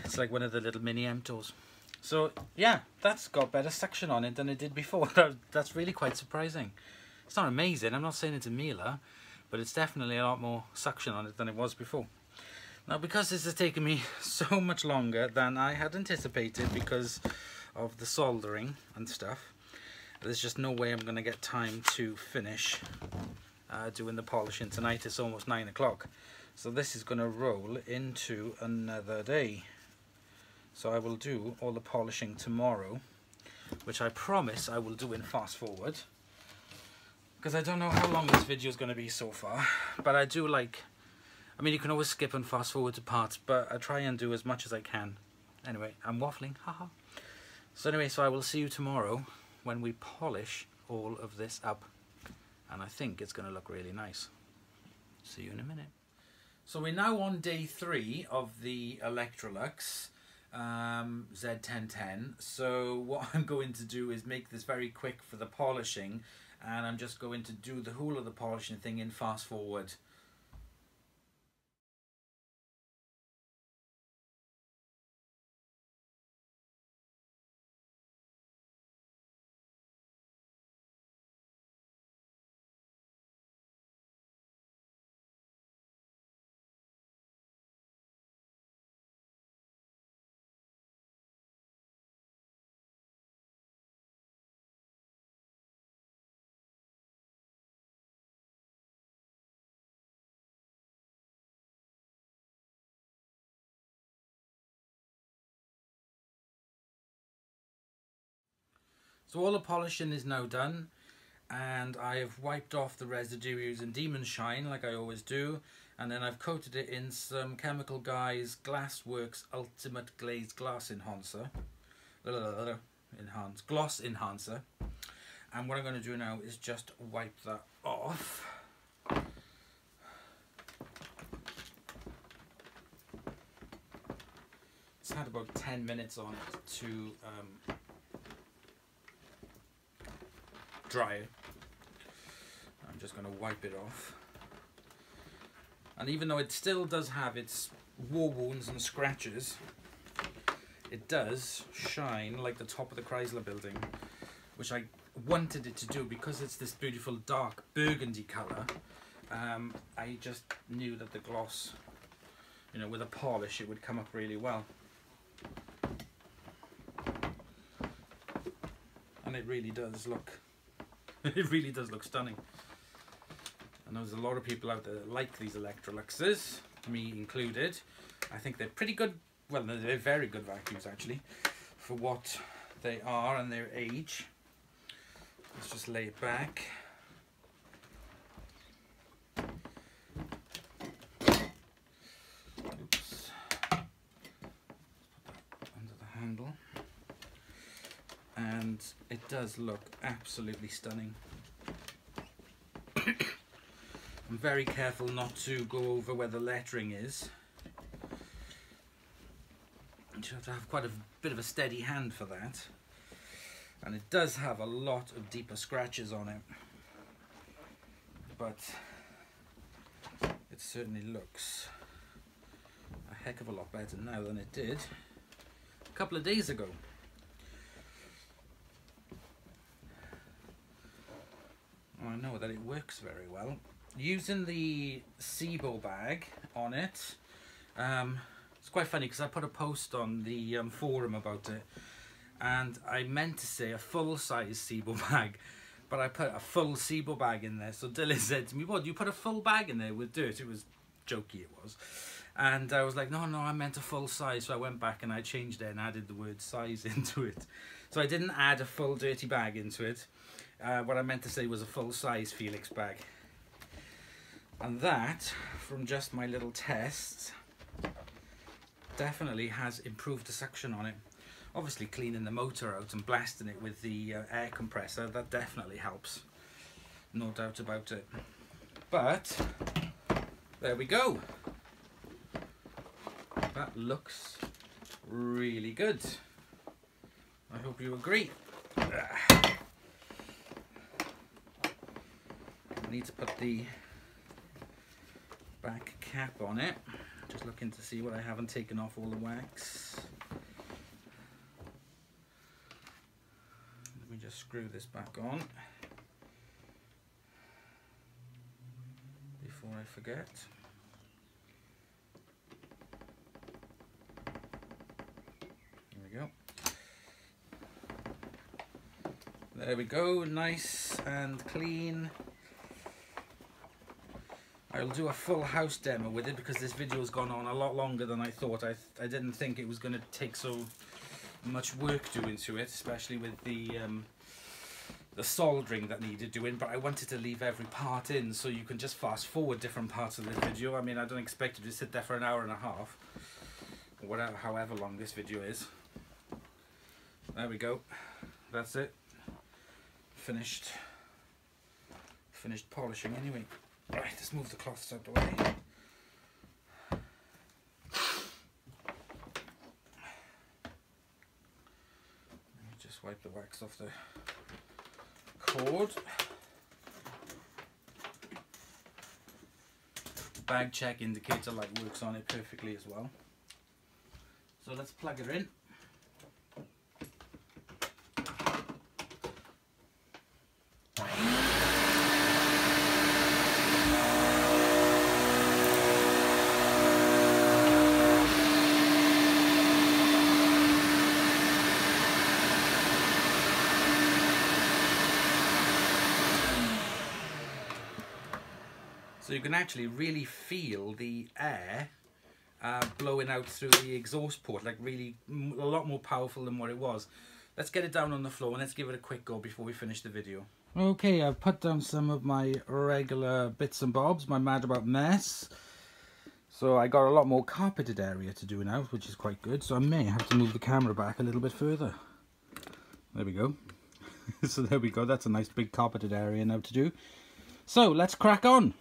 It's like one of the little mini Emtos. So yeah, that's got better suction on it than it did before. That's really quite surprising. It's not amazing, I'm not saying it's a Miele, but it's definitely a lot more suction on it than it was before. Now, because this has taken me so much longer than I had anticipated because of the soldering and stuff, there's just no way I'm going to get time to finish doing the polishing tonight. It's almost 9 o'clock. So this is going to roll into another day. So I will do all the polishing tomorrow, which I promise I will do in fast forward. Because I don't know how long this video is going to be so far. But I do like... I mean, you can always skip and fast forward to parts, but I try and do as much as I can. Anyway, I'm waffling, haha. So anyway, so I will see you tomorrow when we polish all of this up, and I think it's going to look really nice. See you in a minute. So we're now on day 3 of the Electrolux Z1010. So what I'm going to do is make this very quick for the polishing, and I'm just going to do the whole of the polishing thing in fast forward. So all the polishing is now done, and I have wiped off the residue using Demon Shine like I always do, and then I've coated it in some Chemical Guys Glassworks Ultimate Glazed Glass Enhancer, Gloss Enhancer. And what I'm going to do now is just wipe that off. It's had about 10 minutes on it to dry it. I'm just going to wipe it off, and even though it still does have its war wounds and scratches, it does shine like the top of the Chrysler building, which I wanted it to do because it's this beautiful dark burgundy colour. I just knew that the gloss, you know, with a polish it would come up really well, and it really does look it really does look stunning. And there's a lot of people out there that like these Electroluxes, me included. I think they're pretty good, well, they're very good vacuums actually, for what they are and their age. Let's just lay it back. Oops. Put that under the handle. And it does look absolutely stunning. I'm very careful not to go over where the lettering is. You have to have quite a bit of a steady hand for that. And it does have a lot of deeper scratches on it. But it certainly looks a heck of a lot better now than it did a couple of days ago. I know that it works very well. Using the SIBO bag on it, it's quite funny because I put a post on the forum about it, and I meant to say a full-size SIBO bag, but I put a full SIBO bag in there. So Dylan said to me, "What, you put a full bag in there with dirt?" It was jokey, it was. And I was like, no, I meant a full size. So I went back and I changed it and added the word size into it. So I didn't add a full dirty bag into it. What I meant to say was a full-size Felix bag. And that, from just my little tests, definitely has improved the suction on it. Obviously cleaning the motor out and blasting it with the air compressor, that definitely helps. No doubt about it. But, there we go. That looks really good. I hope you agree. need to put the back cap on it. Just looking to see what I haven't taken off all the wax. Let me just screw this back on before I forget. There we go. There we go, nice and clean. I'll do a full house demo with it because this video has gone on a lot longer than I thought. I didn't think it was going to take so much work doing to it, especially with the soldering that needed doing, but I wanted to leave every part in so you can just fast forward different parts of the video. I mean, I don't expect you to sit there for an hour and a half, or whatever, however long this video is. There we go. That's it. Finished polishing anyway. Right, let's move the cloths out the way. Let me just wipe the wax off the cord. Bag check indicator light works on it perfectly as well. So let's plug it in. So you can actually really feel the air blowing out through the exhaust port, like really a lot more powerful than what it was. Let's get it down on the floor and let's give it a quick go before we finish the video. Okay, I've put down some of my regular bits and bobs, my Mad About mess. So I got a lot more carpeted area to do now, which is quite good. So I may have to move the camera back a little bit further. There we go. So there we go, that's a nice big carpeted area now to do. So let's crack on.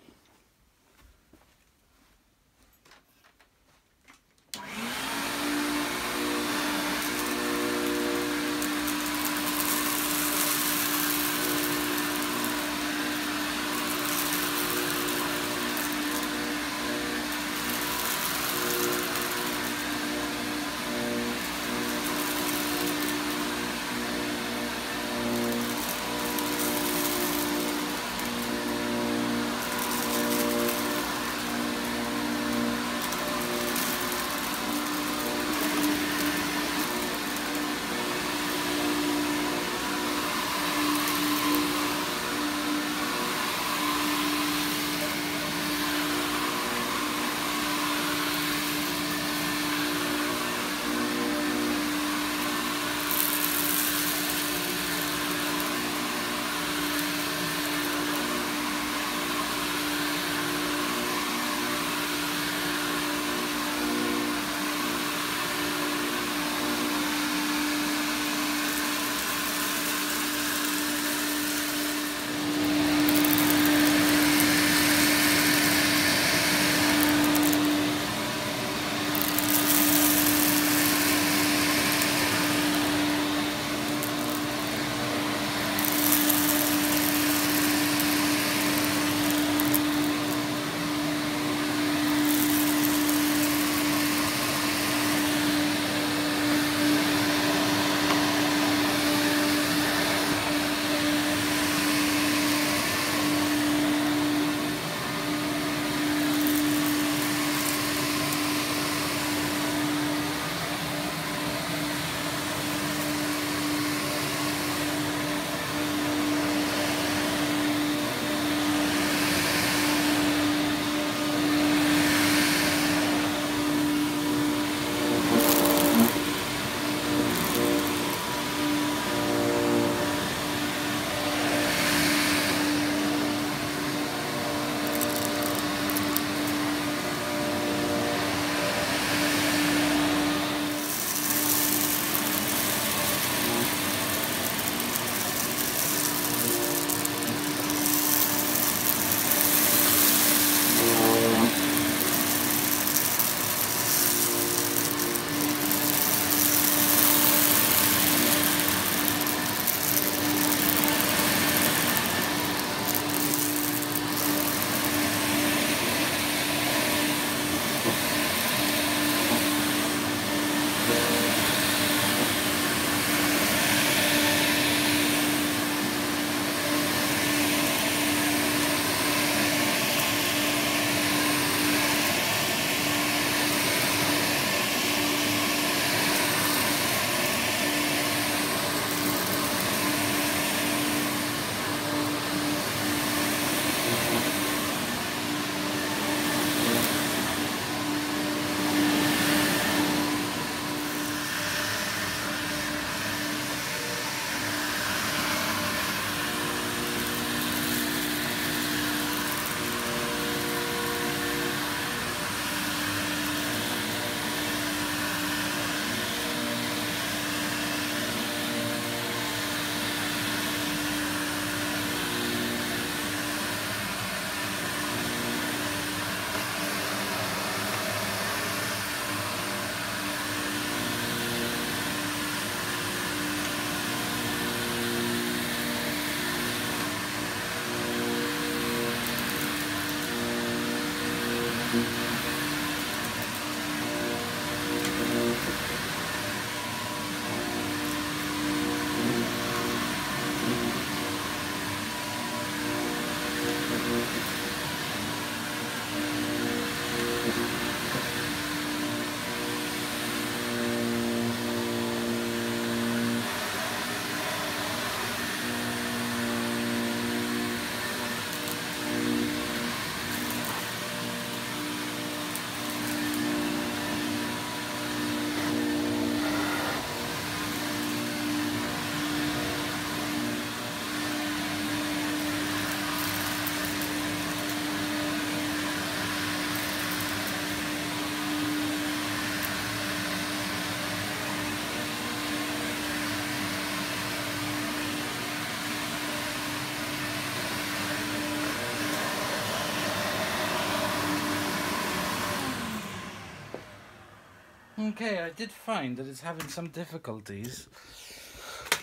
Okay, I did find that it's having some difficulties.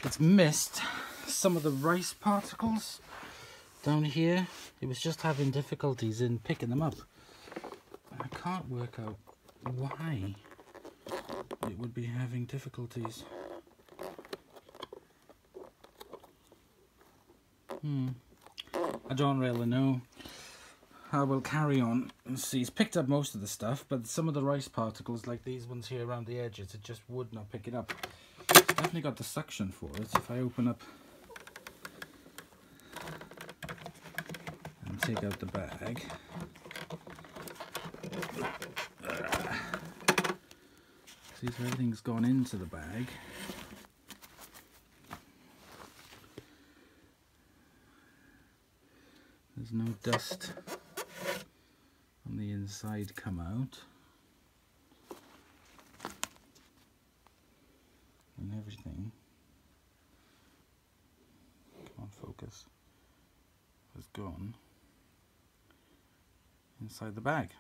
It's missed some of the rice particles down here. It was just having difficulties in picking them up. I can't work out why it would be having difficulties. I don't really know. I will carry on and see. It's picked up most of the stuff, but some of the rice particles, like these ones here around the edges, it just would not pick it up. It's definitely got the suction for it. If I open up and take out the bag, see if everything's gone into the bag. There's no dust on the inside come out, and everything, come on focus, has gone inside the bag.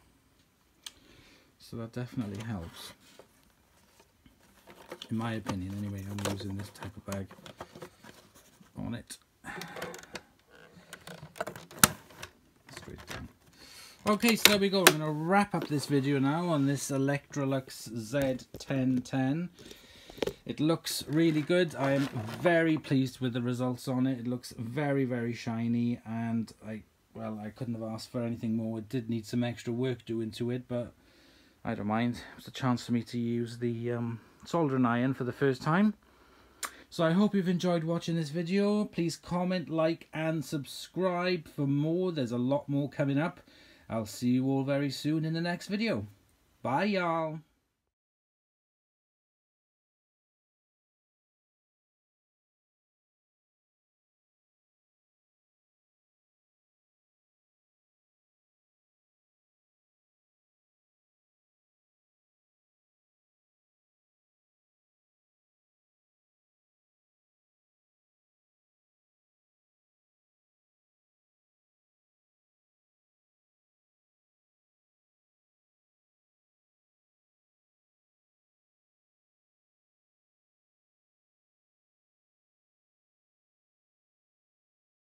So that definitely helps, in my opinion anyway. I'm using this type of bag on it. Straight down. Okay, so there we go. I'm going to wrap up this video now on this Electrolux Z1010. It looks really good. I am very pleased with the results on it. It looks very, very shiny, and I couldn't have asked for anything more. It did need some extra work doing to it, but I don't mind. It was a chance for me to use the soldering iron for the first time. So I hope you've enjoyed watching this video. Please comment, like, and subscribe for more. There's a lot more coming up. I'll see you all very soon in the next video. Bye, y'all.